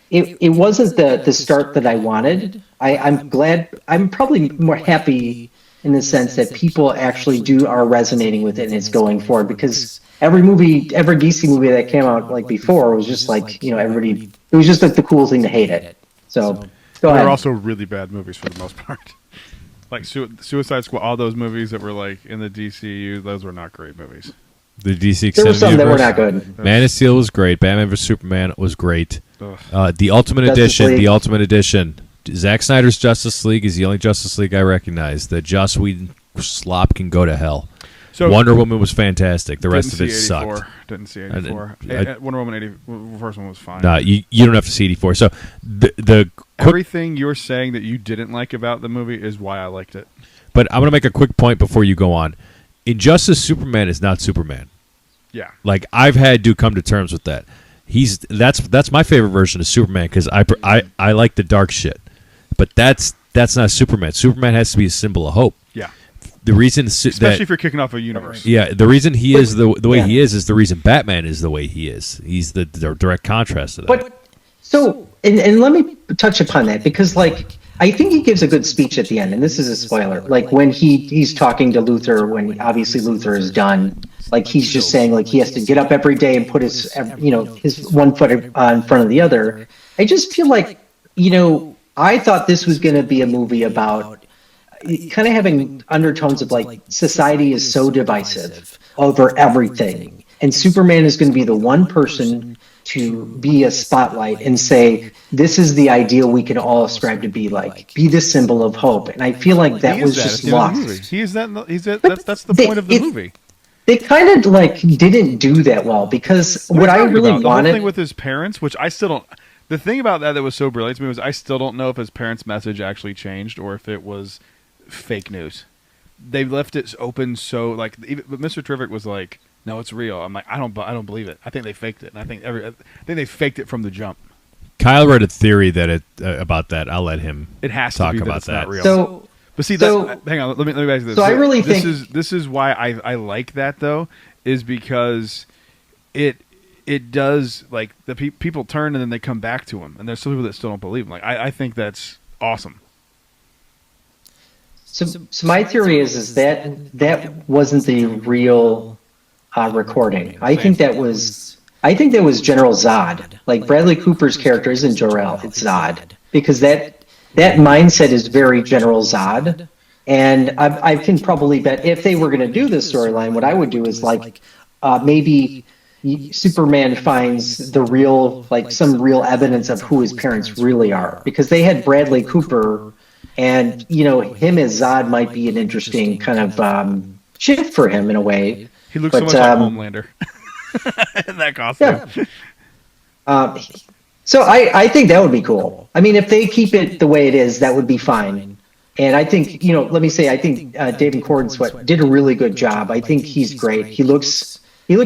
It wasn't the start that I wanted. I'm glad. I'm probably more happy in the sense that people actually are resonating with it and it's going forward, because every DC movie that came out like before was just like, everybody, it was just like the cool thing to hate it. So go ahead. They're also really bad movies for the most part. Like Suicide Squad, all those movies that were like in the DCU, those were not great movies. The DC there were some universe, that were not good. Man of Steel was great. Batman vs Superman was great. The Ultimate Edition. Zack Snyder's Justice League is the only Justice League I recognize. The Joss Whedon slop can go to hell. So Wonder Woman was fantastic. The rest of it sucked. Didn't see 84. Wonder Woman 80. The first one was fine. No, you don't have to see 84. So everything you're saying that you didn't like about the movie is why I liked it. But I'm going to make a quick point before you go on. Injustice Superman is not Superman. Yeah. Like, I've had to come to terms with that. That's my favorite version of Superman because I like the dark shit, but that's not Superman. Superman has to be a symbol of hope. Yeah. The reason Especially if you're kicking off a universe. Yeah, the reason he is the way he is the reason Batman is the way he is. He's the direct contrast to that. But so, and let me touch upon that because, like, I think he gives a good speech at the end, and this is a spoiler. Like when he's talking to Luthor, when obviously Luthor is done, like he's just saying like he has to get up every day and put his his one foot in front of the other. I just feel like I thought this was going to be a movie about kind of having undertones of like society is so divisive over everything, and Superman is going to be the one person to be a spotlight and say, this is the ideal we can all strive to be like, be the symbol of hope. And I feel like that was just lost. He is that. That's the point of the movie. They kind of like didn't do that well because what I really wanted. The whole thing with his parents, which I still don't. The thing about that was so brilliant to me was I still don't know if his parents' message actually changed or if it was fake news. They left it open so like, but Mr. Terrific was like, no, it's real. I'm like, I don't believe it. I think they faked it, and I think they faked it from the jump. Kyle read a theory that about that. I'll let him. It has talk to be about it's that. not real. So, but see, hang on. Let me ask you this. So I really this think this is why I like that though, is because it does like the people turn and then they come back to him, and there's some people that still don't believe him. Like I think that's awesome. So my theory is that wasn't the real recording. I think that was General Zod. Like Bradley Cooper's character isn't Jor-El, it's Zod, because that mindset is very General Zod. And I can probably bet if they were going to do this storyline, what I would do is like maybe Superman finds the real, like some real evidence of who his parents really are, because they had Bradley Cooper, and him as Zod might be an interesting kind of shift for him in a way. He looks so much like Homelander in that costume. Yeah. So I think that would be cool. I mean, if they keep it the way it is, that would be fine. And I think, let me say, I think David Cornsweet did a really good job. I think he's great. He looks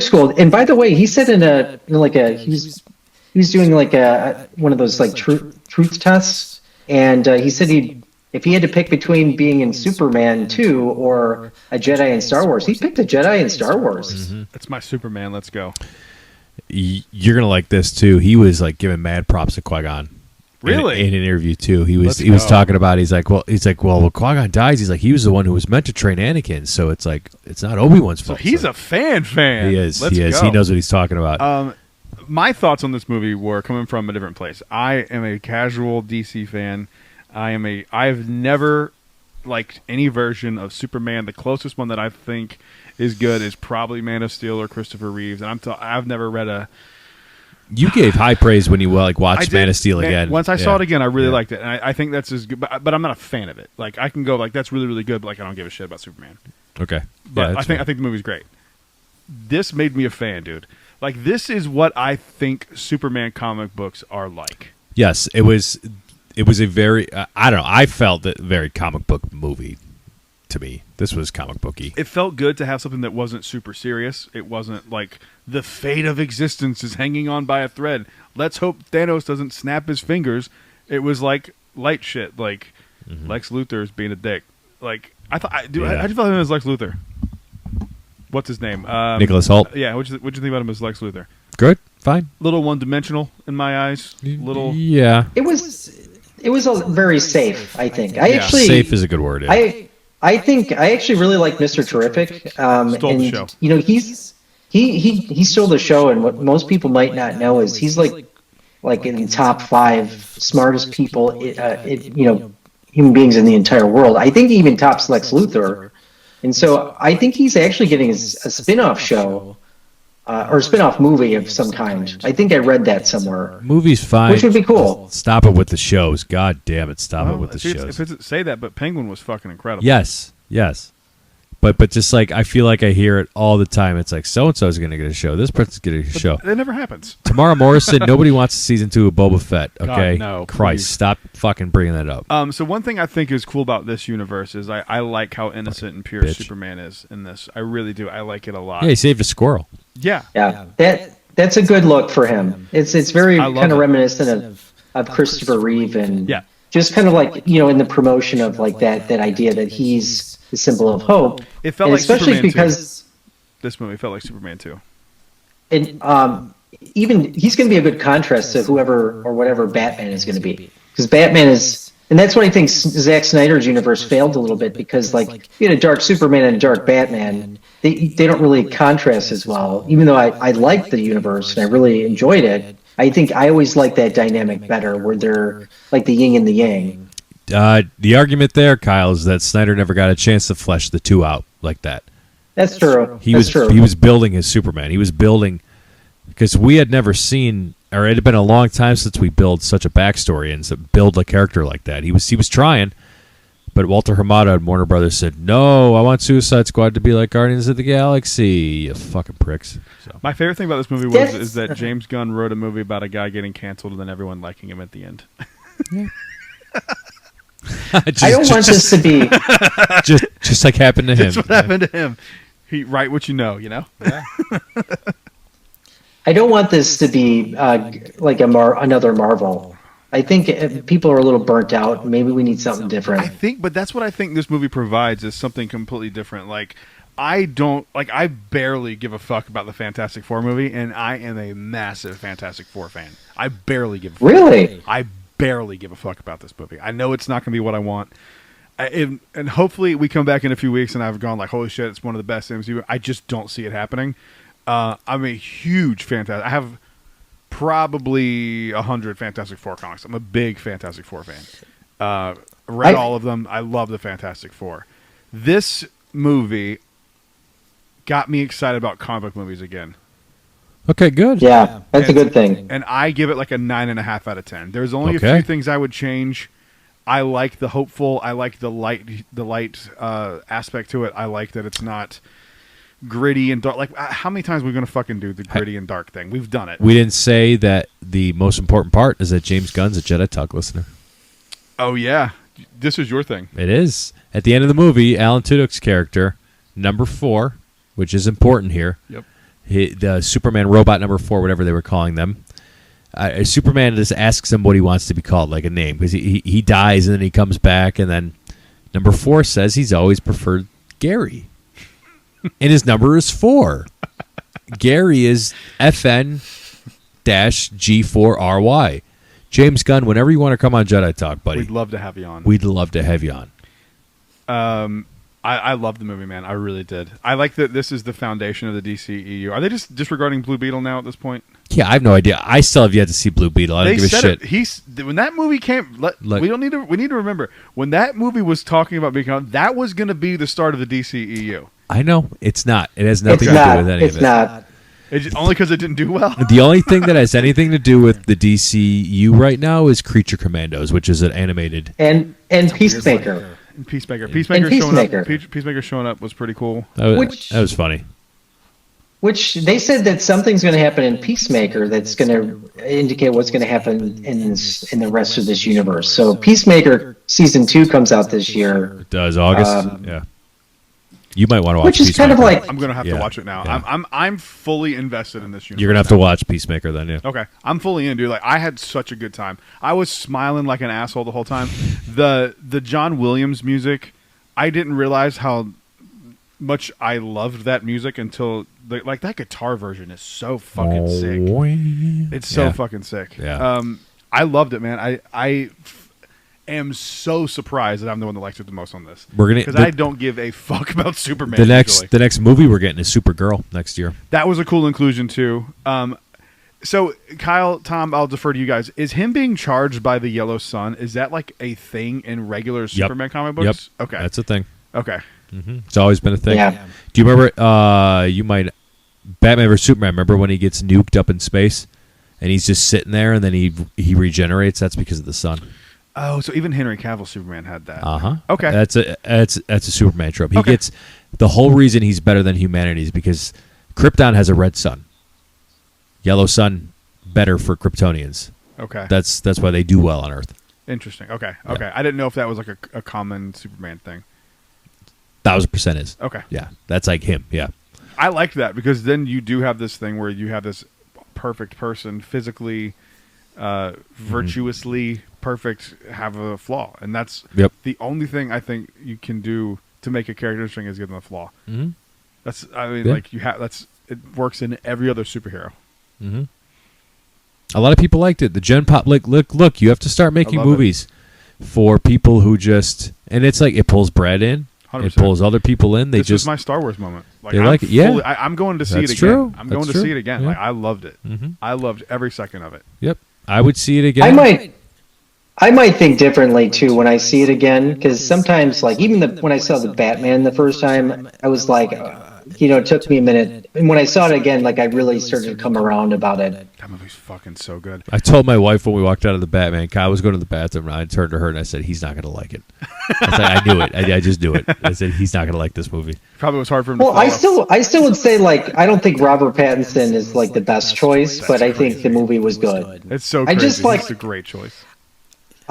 cool. And by the way, he said he was doing like one of those like truth tests, and he said if he had to pick between being in Superman 2 or a Jedi in Star Wars, he picked a Jedi in Star Wars. Mm-hmm. That's my Superman. Let's go. You're gonna like this too. He was like giving mad props to Qui-Gon. Really? In an interview too. He was talking about. He's like, well, when Qui-Gon dies, he's like, he was the one who was meant to train Anakin. So it's like, it's not Obi-Wan's fault. So he's a fan. He is. Let's he is. Go. He knows what he's talking about. My thoughts on this movie were coming from a different place. I am a casual DC fan. I've never liked any version of Superman. The closest one that I think is good is probably Man of Steel or Christopher Reeves. And I've never read a. You gave high praise when you watched Man of Steel again. Once I saw it again, I really liked it, and I think that's as good. But I'm not a fan of it. Like I can go like that's really really good, but like I don't give a shit about Superman. Okay, but I think the movie's great. This made me a fan, dude. Like this is what I think Superman comic books are like. Yes, it was a very I don't know. I felt that very comic book movie. To me, this was comic booky. It felt good to have something that wasn't super serious. It wasn't like the fate of existence is hanging on by a thread. Let's hope Thanos doesn't snap his fingers. It was like light shit, like Lex Luthor is being a dick. Like I thought, how do you feel him as Lex Luthor? What's his name? Nicholas Hoult. Yeah, what'd you think about him as Lex Luthor? Good, fine. Little one-dimensional in my eyes. Little. Yeah. It was very safe. I think. Safe is a good word. Yeah. I think I actually really like Mr. Terrific. Stole the show. He stole the show, and what most people might not know is he's like in the top 5 smartest people, human beings in the entire world. I think he even tops Lex Luthor, and so I think he's actually getting a spin-off show. Or a spin-off movie of some kind. I think I read that somewhere. Movie's fine. Which would be cool. Stop it with the shows. God damn it. Stop it with the shows. If it's say that, but Penguin was fucking incredible. Yes. But just like, I feel like I hear it all the time. It's like, so-and-so is going to get a show. This person's going to get a show. It never happens. Tamara Morrison, nobody wants season 2 of Boba Fett, okay? God, no. Christ, Please. stop fucking bringing that up. So one thing I think is cool about this universe is I like how innocent and pure Superman is in this. I really do. I like it a lot. Yeah, he saved a squirrel. Yeah. Yeah. That That's a good look for him. It's very I love kind of it. reminiscent of Christopher Reeve and Yeah. just kind of like, in the promotion of like that idea that he's the symbol of hope. It felt And like especially Superman because 2. This movie felt like Superman 2. even he's going to be a good contrast to whoever or whatever Batman is going to be, because Batman is, and that's what I think Zack Snyder's universe failed a little bit, because like you had a dark Superman and a dark Batman, they don't really contrast as well. Even though I liked the universe and I really enjoyed it, I think I always like that dynamic better, where they're like the yin and the yang. The argument there, Kyle, is that Snyder never got a chance to flesh the two out like that. That's true. He That's true. was building his Superman. He was building, because we had never seen, or it had been a long time since we built such a backstory and build a character like that. He was trying, but Walter Hamada and Warner Brothers said, "No, I want Suicide Squad to be like Guardians of the Galaxy." You fucking pricks. So. My favorite thing about this movie is that James Gunn wrote a movie about a guy getting canceled and then everyone liking him at the end. I don't want this to be just like happened to him. That's what happened to him. He write what you know. Yeah. I don't want this to be like another Marvel. I think people are a little burnt out. Maybe we need something different. But that's what I think this movie provides, is something completely different. Like, I barely give a fuck about the Fantastic Four movie, and I am a massive Fantastic Four fan. I barely give a fuck. Really? I barely give a fuck about this movie. I know it's not going to be what I want. And hopefully we come back in a few weeks and I've gone like, holy shit, it's one of the best MCU. I just don't see it happening. I'm a huge Fantastic. I have probably 100 Fantastic Four comics. I'm a big Fantastic Four fan. Read all of them. I love the Fantastic Four. This movie got me excited about comic book movies again. Okay, good. Yeah, that's a good thing. And I give it like a 9.5 out of 10. There's only a Okay. few things I would change. I like the hopeful. I like the light aspect to it. I like that it's not gritty and dark. Like, how many times are we going to fucking do the gritty and dark thing? We've done it. We didn't say that the most important part is that James Gunn's a Jedi Talk listener. Oh, yeah. This is your thing. It is. At the end of the movie, Alan Tudyk's character, number 4, which is important here. Yep. The Superman robot number 4, whatever they were calling them. Superman just asks him what he wants to be called, like a name, because he dies and then he comes back, and then number 4 says he's always preferred Gary, and his number is 4. Gary is FN-G4RY. James Gunn, whenever you want to come on Jedi Talk, buddy, We'd love to have you on. We'd love to have you on. I love the movie, man. I really did. I like that this is the foundation of the DCEU. Are they just disregarding Blue Beetle now at this point? Yeah, I have no idea. I still have yet to see Blue Beetle. I don't give a shit. When that movie came, we need to remember when that movie was talking about becoming, that was going to be the start of the DCEU. I know it's not. It has nothing to do with any of it. It's not. Only because it didn't do well. The only thing that has anything to do with the DCU right now is Creature Commandos, which is an animated and Peacemaker. Peacemaker showing up was pretty cool. That was funny. Which they said that something's going to happen in Peacemaker that's going to indicate what's going to happen in the rest of this universe. So Peacemaker season 2 comes out this year. It does August. Yeah. You might want to watch. Which is Peacemaker. kind of like, I'm gonna have to watch it now. Yeah. I'm fully invested in this universe. You're gonna have to watch Peacemaker then, yeah. Okay, I'm fully in, dude. Like, I had such a good time. I was smiling like an asshole the whole time. The John Williams music, I didn't realize how much I loved that music until that guitar version is so fucking sick. It's so fucking sick. Yeah. I loved it, man. I am so surprised that I'm the one that likes it the most on this. Because I don't give a fuck about Superman. The next movie we're getting is Supergirl next year. That was a cool inclusion too. So Kyle, Tom, I'll defer to you guys. Is him being charged by the Yellow Sun, is that like a thing in regular Superman comic books? Yep. Okay, That's a thing. Okay. Mm-hmm. It's always been a thing. Yeah. Do you remember? Batman vs Superman. Remember when he gets nuked up in space, and he's just sitting there, and then he regenerates? That's because of the sun. Oh, so even Henry Cavill Superman had that. Okay. That's a Superman trope. He Okay. gets the whole reason he's better than humanity is because Krypton has a red sun. Yellow sun better for Kryptonians. Okay. That's why they do well on Earth. Interesting. Okay. Yeah. Okay. I didn't know if that was like a common Superman thing. 1000% is. Okay. Yeah. That's like him. Yeah. I liked that because then you do have this thing where you have this perfect person, physically, virtuously perfect, have a flaw, and that's the only thing I think you can do to make a character interesting is give them a flaw. Mm-hmm. That's, I mean, like it works in every other superhero. Mm-hmm. A lot of people liked it. The Gen Pop, look, you have to start making movies for people who just, and it's like it pulls Brad in, 100%. It pulls other people in. This is my Star Wars moment. Like, they like it. Yeah, I'm going to see it again. True. I'm going to see it again. Yeah. Like, I loved it. Mm-hmm. I loved every second of it. Yep, I would see it again. I might think differently too when I see it again, because sometimes, like, even when I saw the Batman the first time, I was like, it took me a minute, and when I saw it again, like, I really started to come around about it. That movie's fucking so good. I told my wife when we walked out of the Batman, Kyle was going to the bathroom, and I turned to her and I said, "He's not going to like it." I knew it. I just knew it. I said, "He's not going to like this movie." Probably was hard for him. To I still would say, like, I don't think Robert Pattinson is like the best choice, but I think the movie was good. It's so crazy. It's a great choice.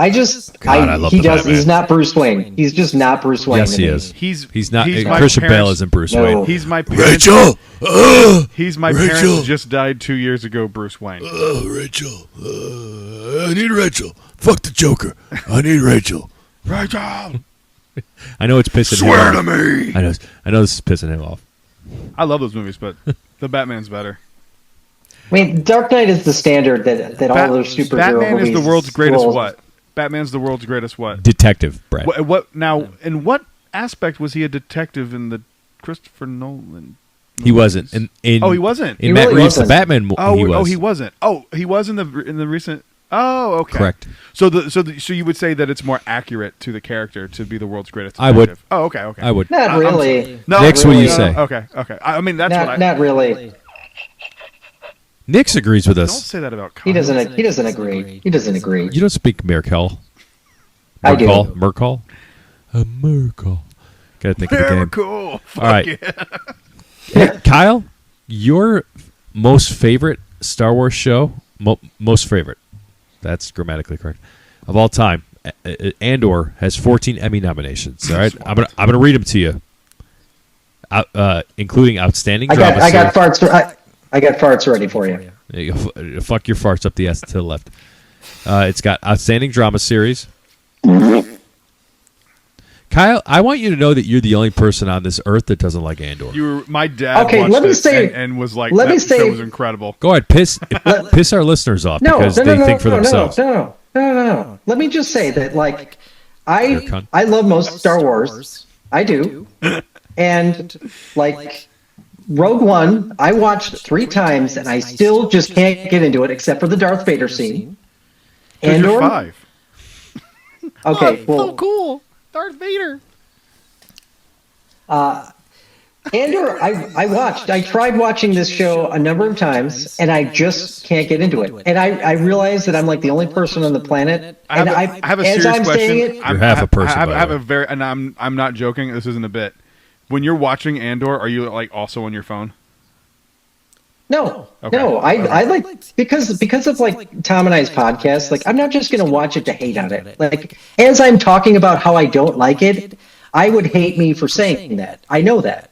He's not Bruce Wayne. He's just not Bruce Wayne. Yes, he is. He's not. Christian Bale isn't Bruce Wayne. He's my parents. Rachel. He's my parents just died 2 years ago. Bruce Wayne. Rachel. I need Rachel. Fuck the Joker. I need Rachel. Rachel. I know it's pissing him Swear off. to me. I know this is pissing him off. I love those movies, but the Batman's better. I mean, Dark Knight is the standard that all those superhero Batman movies. Is the world's greatest what? Batman's the world's greatest what? Detective, Brad. What now? In what aspect was he a detective in the Christopher Nolan movies? He wasn't. He wasn't. In Matt Reeves' The Batman, he was. He wasn't. Oh, he was in the recent. Oh, okay. Correct. So you would say that it's more accurate to the character to be the world's greatest detective. I would. Oh, okay. I would. Not really. Nix, what do you say? Okay. I mean, that's not really. Nix agrees with us. Don't say that about Kyle. He doesn't agree. He doesn't agree. You don't speak Merkel. I do. Merkel. Merkel. Gotta think of the game. Cool. All right. Yeah. Kyle, your most favorite Star Wars show, most favorite, that's grammatically correct, of all time, Andor has 14 Emmy nominations. All right, I'm gonna read them to you, including outstanding drama. I got farts ready for you. Fuck your farts up the ass to the left. It's got outstanding drama series. Kyle, I want you to know that you're the only person on this earth that doesn't like Andor. My dad watched it and was like, that show was incredible. Go ahead, piss our listeners off because they think for themselves. No. Let me just say that, like, I love most Star Wars. I do. And, like, Rogue One, I watched 3 times, and I still just can't get into it, except for the Darth Vader scene. Andor? You're 5. Okay, well, so cool. Darth Vader. Andor, I tried watching this show a number of times, and I just can't get into it. And I realize that I'm like the only person on the planet. I have a serious question. You're half a person. I have a very, and I'm not joking. This isn't a bit. When you're watching Andor, are you like also on your phone? No, I like because of like Tom and I's podcast. Like, I'm not just going to watch it to hate on it. Like, as I'm talking about how I don't like it, I would hate me for saying that. I know that.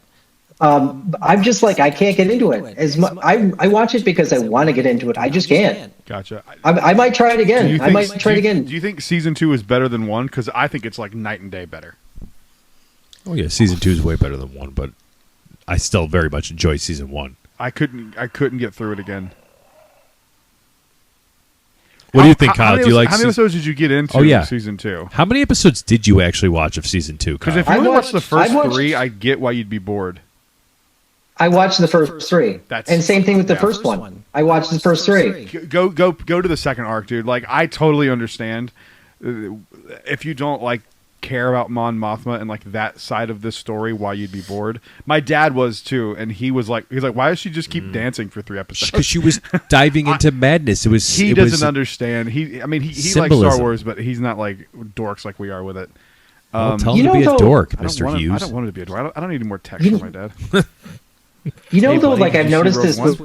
I'm just like, I can't get into it. I watch it because I want to get into it. I just can't. Gotcha. I might try it again. Do you think season 2 is better than 1? Because I think it's like night and day better. Oh yeah, season 2 is way better than 1, but I still very much enjoy season 1. I couldn't get through it again. What do you think, Kyle? Do you like? How many episodes did you get into? Season 2. How many episodes did you actually watch of season 2? Because if you only watched the first 3, I get why you'd be bored. I watched the first 3, and same thing with the first one. I watched the first 3. Go to the second arc, dude. Like, I totally understand if you don't like care about Mon Mothma and like that side of this story, why you'd be bored. My dad was too, and he's like, why does she just keep dancing for 3 episodes? Because she was diving into madness. He doesn't understand. He likes Star Wars, but he's not like dorks like we are with it. Tell him to be a dork, Mr. Hughes. I don't want him to be a dork. I don't need any more text from my dad. Though, like, I've noticed this with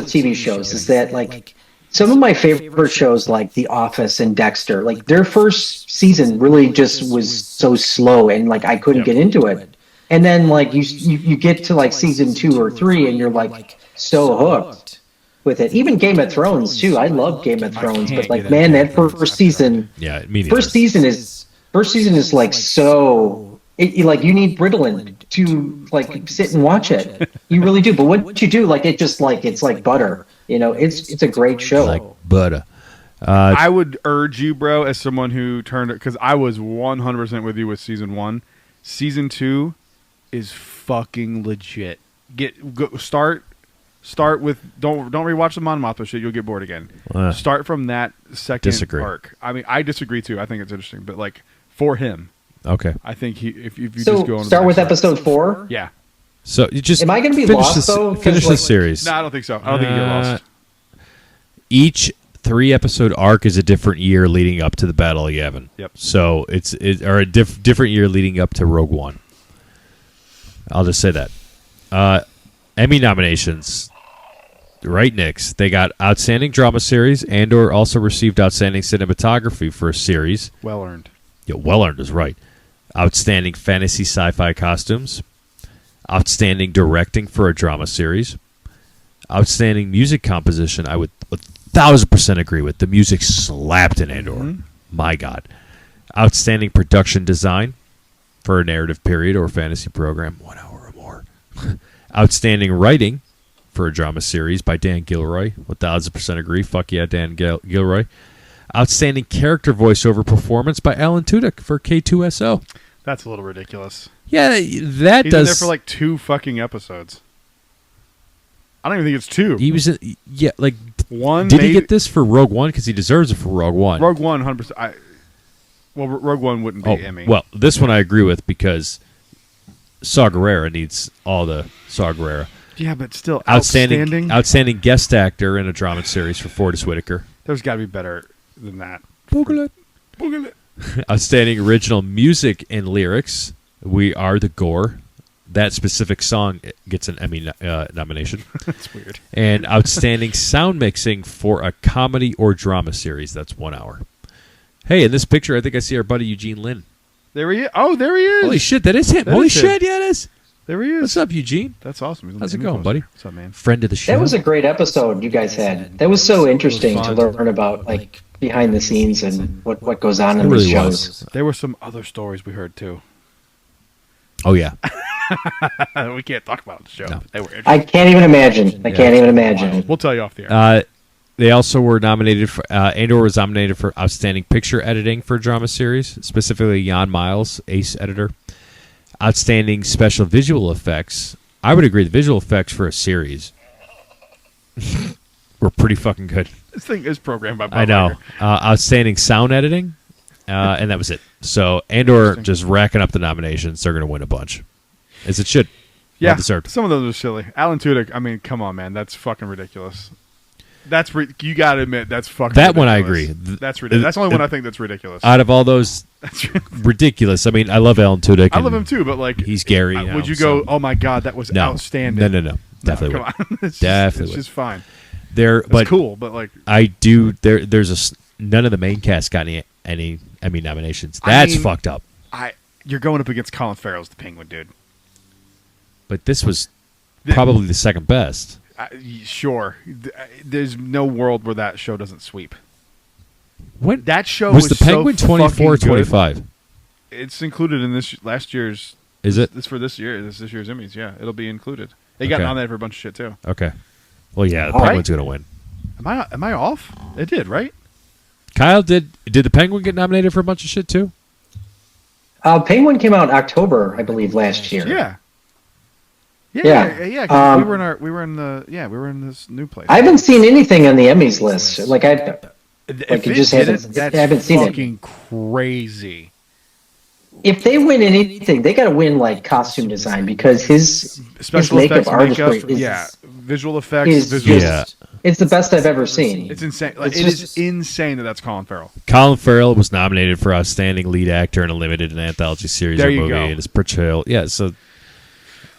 TV shows, is that like some of my favorite shows, like The Office and Dexter, like their first season really just was so slow, and like I couldn't get into it. And then like you get to like season 2 or 3, and you're like, so hooked with it. Even Game of Thrones too. I love Game of Thrones, can't but like get man, into that Game of Thrones. first season. Yeah, me neither. First season is like so. Like you need Ritalin to like sit and watch it. You really do. But what you do, like it just like it's like butter. You know, it's a great show. Like butter. I would urge you, bro, as someone who turned it, because I was 100% with you with season 1. Season 2 is fucking legit. Start with don't rewatch the Mon Mothma shit. You'll get bored again. Start from that second Disagree. arc. I mean, I disagree too. I think it's interesting, but like for him, Okay. I think if you So just go on start with episode 4. Yeah. So you just Am I gonna be finish lost, this, though? 'Cause, Finish like- this series. No, I don't think so. I don't think you get lost. Each 3-episode arc is a different year leading up to the Battle of Yavin. Yep. So it's a different year leading up to Rogue One. I'll just say that. Emmy nominations. Right, Knicks. They got Outstanding Drama Series. Andor also received Outstanding Cinematography for a series. Well earned. Yeah, well earned is right. Outstanding Fantasy Sci-Fi Costumes. Outstanding Directing for a Drama Series. Outstanding Music Composition. I would 1,000% agree with. The music slapped in Andor. Mhm. My God. Outstanding Production Design for a narrative period or fantasy program. 1 hour or more. Outstanding Writing for a drama series by Dan Gilroy. 1,000% agree. Fuck yeah, Dan Gilroy. Outstanding Character Voiceover Performance by Alan Tudyk for K2SO. That's a little ridiculous. Yeah, that He's does. been there for like 2 fucking episodes. I don't even think it's 2. He was like. One. Did he get this for Rogue One? Because he deserves it for Rogue One. Rogue One? 100%. Rogue One wouldn't be Emmy. Well, this one I agree with because Saw Gerrera needs all the Saw Gerrera. yeah, but still Outstanding guest actor in a drama series for Forrest Whitaker. There's got to be better than that. Boogle it. Outstanding original music and lyrics. We Are the Gore. That specific song gets an Emmy nomination. That's weird. And outstanding sound mixing for a comedy or drama series. That's 1 hour. Hey, in this picture, I think I see our buddy Eugene Lin. There he is. Oh, there he is. Holy shit, that is him. That Holy is him. shit, yeah, it is. There he is. What's up, Eugene? That's awesome. He's on How's the it Emmy going, buddy? poster. What's up, man? Friend of the show. That was a great episode you guys had. That was so interesting to learn about like behind the scenes and what goes on in It really these shows. was. There were some other stories we heard too. Oh, yeah. We can't talk about the show. No. They were interesting. I can't even imagine. I can't even imagine. We'll tell you off the air. They also were nominated for Andor was nominated for Outstanding Picture Editing for a drama series, specifically Jan Miles, Ace Editor. Outstanding Special Visual Effects. I would agree the visual effects for a series were pretty fucking good. This thing is programmed by Bob I know. Iger. Outstanding Sound Editing, and that was it. So Andor just racking up the nominations. They're going to win a bunch, as it should. Yeah, Well deserved. some of those are silly. Alan Tudyk, I mean, come on, man. That's fucking ridiculous. You got to admit, that's fucking That one I ridiculous. agree. That's ridiculous. That's the only one I think that's ridiculous. Out of all those, ridiculous. I mean, I love Alan Tudyk. I love and him too, but like, He's Gary. would now, you go, so- oh my God, that was No. outstanding? No. Definitely come would. on. It's Definitely It's would. just fine. But It's cool, but like, I do. There's none of the main cast got any Emmy nominations. I That's mean- fucked up. you're going up against Colin Farrell as the Penguin, dude. But this was probably the second best. Sure. There's no world where that show doesn't sweep. When That show was the so Penguin 24, fucking good. 25? It's included in this last year's. Is it? It's for this year. This year's Emmys. Yeah, it'll be included. They got Okay. nominated for a bunch of shit too. Okay. Well, yeah, the All right. Penguin's going to win. Am I off? It did, right? Kyle, did the Penguin get nominated for a bunch of shit too? Penguin came out in October, I believe, last year. Yeah. Yeah. Yeah. 'Cause Um, we were in this new place. I haven't seen anything on the Emmys list. Like If it it just didn't, hasn't- that's I haven't seen it. fucking crazy. if they win anything, they got to win like costume design because his Special makeup effects, artistry makeup, is- yeah, visual effects, is visual. just- it's the best I've ever seen. It's insane. Like, It's it is just- insane that that's Colin Farrell. Colin Farrell was nominated for Outstanding Lead Actor in a Limited and Anthology Series There or you movie go. in his portrayal. Yeah, so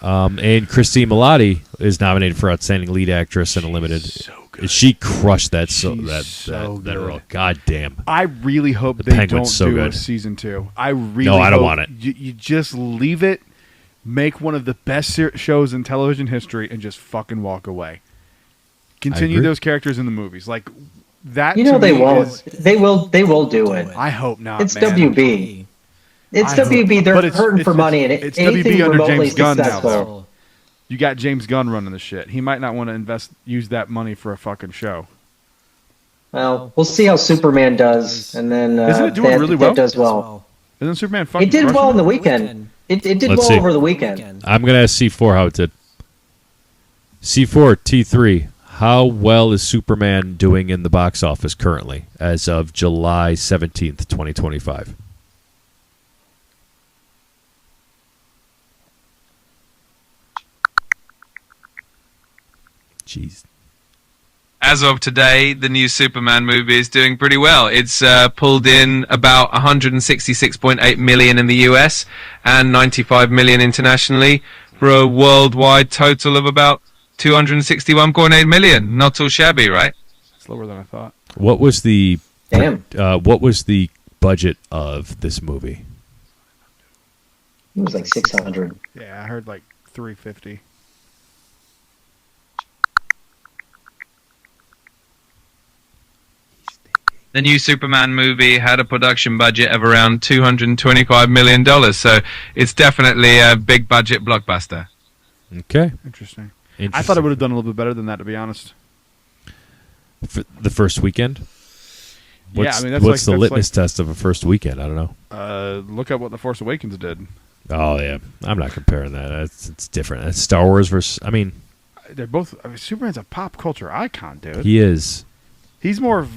and Christine Milioti is nominated for Outstanding Lead Actress in a Limited. So good. She crushed that She's so that good. role. God damn. I really hope The they don't Penguin's so do a good. season 2. I really No, I don't hope want it. You just leave it, make one of the best shows in television history, and just fucking walk away. Continue agree. those characters in the movies. Like that. You know to they me won't. is- They will do it. I hope not. It's man. WB. It's I hope- WB. They're but it's- hurting it's- for money, and it's anything WB under remotely James Gunn now, successful. though. You got James Gunn running the shit. He might not want to use that money for a fucking show. Well, we'll see how Superman does, and then Isn't it doing that, really well? that does well. Isn't Superman fucking It did crushing well in it? the weekend. It did Let's well see. over the weekend. I'm gonna ask C4 how it did. C4 T3. How well is Superman doing in the box office currently, as of July 17th, 2025? Jeez. As of today, the new Superman movie is doing pretty well. It's pulled in about 166.8 million in the US and 95 million internationally for a worldwide total of about 261.8 million. Not too shabby, right? It's lower than I thought. What was the Damn. what was the budget of this movie? It was like 600. Yeah, I heard like 350. The new Superman movie had a production budget of around $225 million, so it's definitely a big budget blockbuster. Okay. Interesting. I thought it would have done a little bit better than that, to be honest. For the first weekend. Yeah, I mean, that's what's like- the that's litmus test of a first weekend? I don't know. Look at what The Force Awakens did. Oh yeah, I'm not comparing that. It's different. That's Star Wars versus. I mean, They're both. I mean, Superman's a pop culture icon, dude. he is. He's more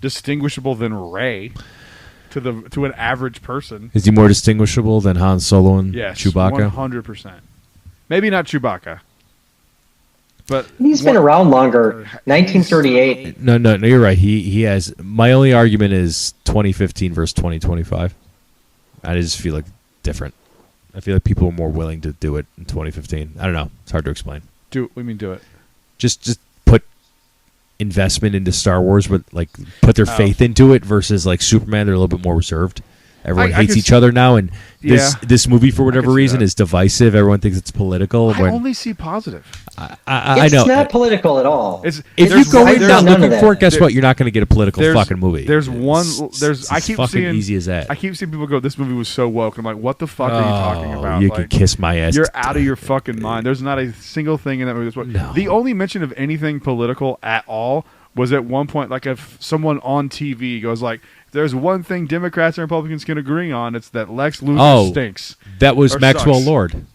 distinguishable than Rey to an average person. Is he more distinguishable than Han Solo and Yes, Chewbacca? 100%. Maybe not Chewbacca, but He's been around longer. 1938. No, you're right. He has. My only argument is 2015 versus 2025. I just feel like different. I feel like people are more willing to do it in 2015. I don't know. It's hard to explain. do we mean do it? Just put investment into Star Wars, but like put their faith into it versus like Superman. They're a little bit more reserved. Everyone I hates could each s- other now, and Yeah. this movie for I whatever could see reason that. is divisive. Everyone thinks it's political. I when only see positive. I It's know. not political at all. It's If you there's go one- in there's not none of looking that. for it, guess There- what? You're not going to get a political there's- fucking movie. There's one. It's- There's. I it's keep fucking seeing. easy as that. I keep seeing people go, "This movie was so woke." I'm like, "What the fuck are you talking about?" You Like, can kiss my ass. You're out of your fucking mind. There's not a single thing in that movie that's woke. No. The only mention of anything political at all was at one point, like if someone on TV goes like, "If there's one thing Democrats and Republicans can agree on, it's that Lex Luthor stinks." That was Or Maxwell sucks. Lord.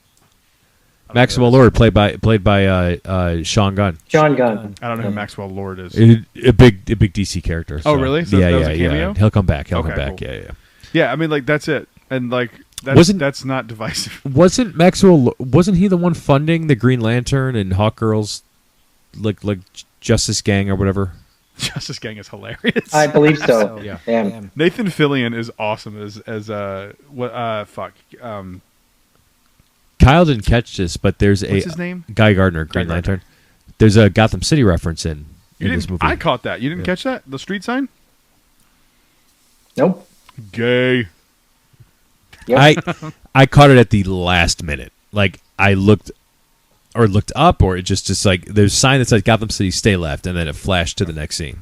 Maxwell Lord, played by Sean Gunn. John Gunn. I don't know who Maxwell Lord is. A big DC character. Oh, so- really? So yeah, that was yeah, a cameo? yeah. He'll come back. He'll Okay, come back. cool. Yeah. Yeah, I mean, like that's it, and like Wasn't- that's not divisive. Wasn't Maxwell? Wasn't he the one funding the Green Lantern and Hawkgirl's, like Justice Gang or whatever? Justice Gang is hilarious. I believe so. Yeah. Damn. Nathan Fillion is awesome as what Kyle didn't catch this, but there's what's his name? Guy Gardner, Green Guy Gardner. Lantern. There's a Gotham City reference in You this didn't. movie. I caught that. You didn't Yeah. catch that? The street sign? Nope. Gay. Yep. I caught it at the last minute. Like I looked up, or it just like there's a sign that says Gotham City, stay left, and then it flashed to the next scene.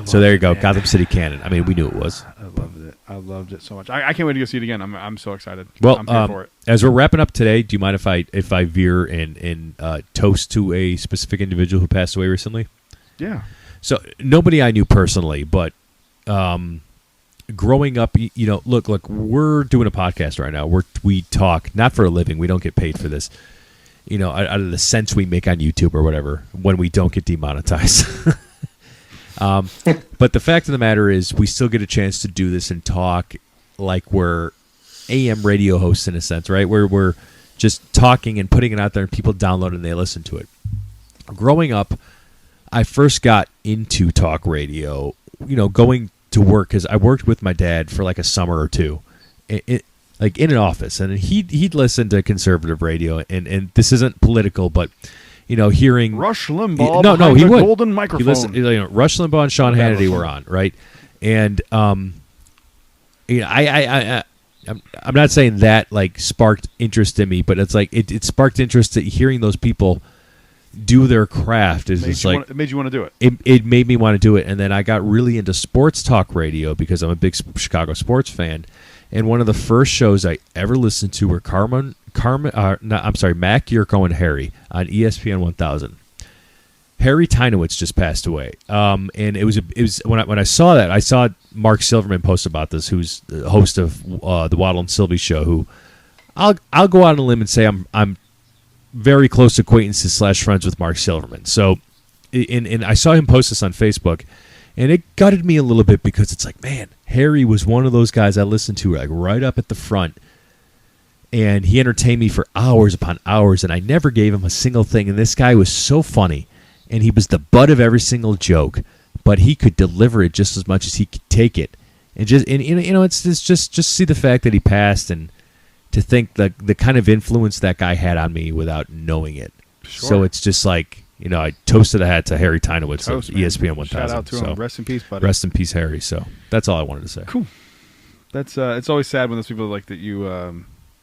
So there you go, Gotham City canon. I mean, we knew it was. I loved it. I loved it so much. I can't wait to go see it again. I'm so excited. Well, I'm here for it. as we're wrapping up today, do you mind if I veer and toast to a specific individual who passed away recently? Yeah. So nobody I knew personally, but growing up, look, we're doing a podcast right now. We talk not for a living. We don't get paid for this. Out of the cents we make on YouTube or whatever, when we don't get demonetized. But the fact of the matter is, we still get a chance to do this and talk like we're AM radio hosts in a sense, right? Where we're just talking and putting it out there, and people download it and they listen to it. Growing up, I first got into talk radio, going to work, because I worked with my dad for like a summer or two, like in an office, and he'd listen to conservative radio, and this isn't political, but hearing Rush Limbaugh. no, behind he the would. golden microphone. He listened, Rush Limbaugh and Sean Hannity were on, right? And I'm not saying that like sparked interest in me, but it's like it sparked interest in hearing those people do their craft is just like it made you want to do it. It made me want to do it, and then I got really into sports talk radio because I'm a big Chicago sports fan. And one of the first shows I ever listened to were Mac, Yurko, and Harry on ESPN 1000. Harry Tynowitz just passed away, and it was when I saw that, I saw Mark Silverman post about this, who's the host of the Waddle and Sylvie show. Who I'll go out on a limb and say I'm very close acquaintances / friends with Mark Silverman. So, and I saw him post this on Facebook, and it gutted me a little bit because it's like, man, Harry was one of those guys I listened to like right up at the front, and he entertained me for hours upon hours, and I never gave him a single thing. And this guy was so funny, and he was the butt of every single joke, but he could deliver it just as much as he could take it. And it's just see the fact that he passed, and to think the kind of influence that guy had on me without knowing it. Sure. So it's just like, I toasted a hat to Harry Tynowitz of ESPN 1000. Shout out to him. Rest in peace, buddy. Rest in peace, Harry. So that's all I wanted to say. Cool. That's it's always sad when those people like that you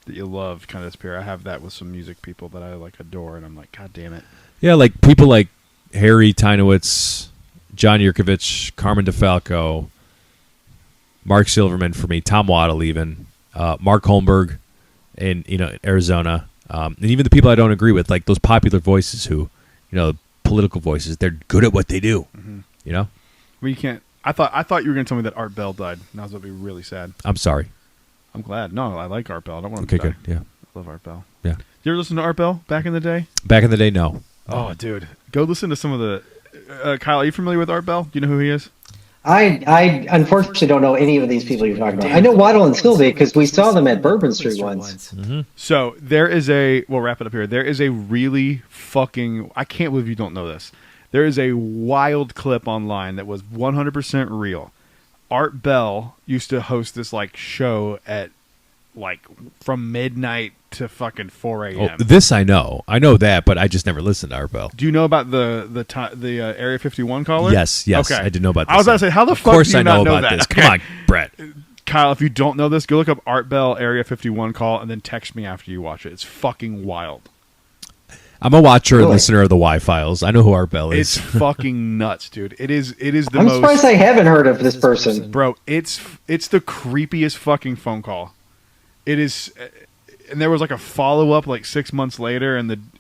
love kind of disappear. I have that with some music people that I like adore, and I'm like, God damn it. Yeah, like people like Harry Tynowitz, John Yurkovich, Carmen DeFalco, Mark Silverman for me, Tom Waddle even, Mark Holmberg in Arizona, and even the people I don't agree with, like those popular voices who, political voices, they're good at what they do. Mm-hmm. Well, you can't. I thought you were going to tell me that Art Bell died. Now it's going to be really sad. I'm sorry. I'm glad. No, I like Art Bell. I don't want him to die. Good. Yeah, I love Art Bell. Yeah. Did you ever listen to Art Bell back in the day? Back in the day, no. Oh, dude, go listen to some of the. Kyle, are you familiar with Art Bell? Do you know who he is? I unfortunately don't know any of these people you're talking about. I know Waddle and Sylvie because we saw them at Bourbon Street once. Mm-hmm. So we'll wrap it up here. There is a really fucking, I can't believe you don't know this. There is a wild clip online that was 100% real. Art Bell used to host this like show at like from midnight to fucking 4 a.m. Oh, this I know that, but I just never listened to Art Bell. Do you know about the Area 51 caller? Yes, okay. I did know about this. I was about to say, how the fuck course do you I know not know about that? this. Come on, Brett. Kyle, if you don't know this, go look up Art Bell Area 51 call and then text me after you watch it. It's fucking wild. I'm a watcher and listener of the Y-Files. I know who Art Bell is. It's fucking nuts, dude. It is the I'm most. surprised I haven't heard of this person. Bro, it's the creepiest fucking phone call. It is, and there was like a follow-up like 6 months later, and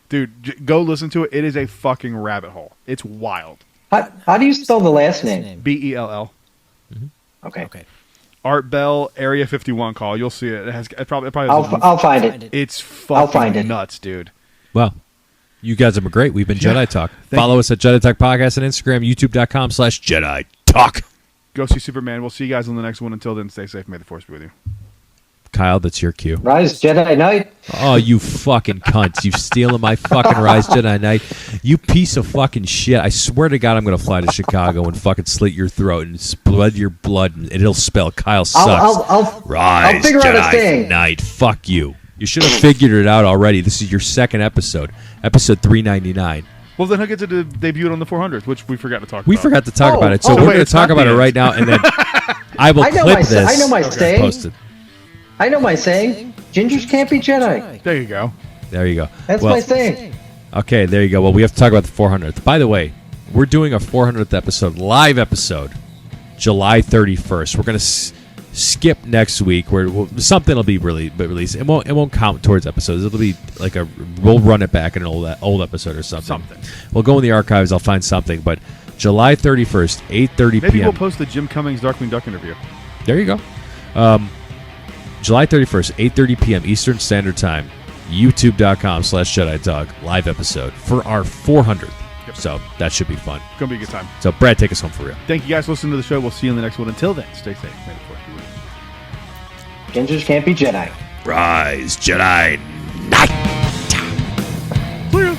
dude, go listen to it. It is a fucking rabbit hole. It's wild. How do you spell the last name? Bell. Mm-hmm. Okay. Art Bell Area 51 call. You'll see it. It probably I'll find it. It's fucking nuts, dude. Well, you guys have been great. We've been Jedi Talk. Follow us at Jedi Talk Podcast on Instagram, youtube.com/Jedi Talk. Go see Superman. We'll see you guys on the next one. Until then, stay safe. May the Force be with you. Kyle, that's your cue. Rise Jedi Knight. Oh, you fucking cunts. You've stealing my fucking Rise Jedi Knight. You piece of fucking shit. I swear to God, I'm going to fly to Chicago and fucking slit your throat and spread your blood, and it'll spell Kyle sucks. I'll Rise figure out a Jedi thing. Knight. Fuck you. You should have figured it out already. This is your second episode. Episode 399. Well, then he'll get to debut it on the 400th, which we forgot to talk about. We forgot to talk about it, so we're going to talk about it right now, and then I will clip this. I know my saying. Post it. I know my saying. Gingers can't be Jedi. There you go. There you go. That's my saying. Okay, there you go. Well, we have to talk about the 400th. By the way, we're doing a 400th episode, live episode, July 31st. We're going to skip next week where something will be released. It won't count towards episodes. It'll be like we'll run it back in an old episode or something. We'll go in the archives. I'll find something. But July 31st, 8:30 p.m. Maybe we'll post the Jim Cummings Darkwing Duck interview. There you go. July 31st, 8:30 p.m. Eastern Standard Time. YouTube.com/Jedi Talk live episode for our 400th. Yep. So that should be fun. Gonna be a good time. So Brad, take us home for real. Thank you guys for listening to the show. We'll see you in the next one. Until then, stay safe. May the Force be with you. Gingers can't be Jedi. Rise, Jedi Knight. See ya.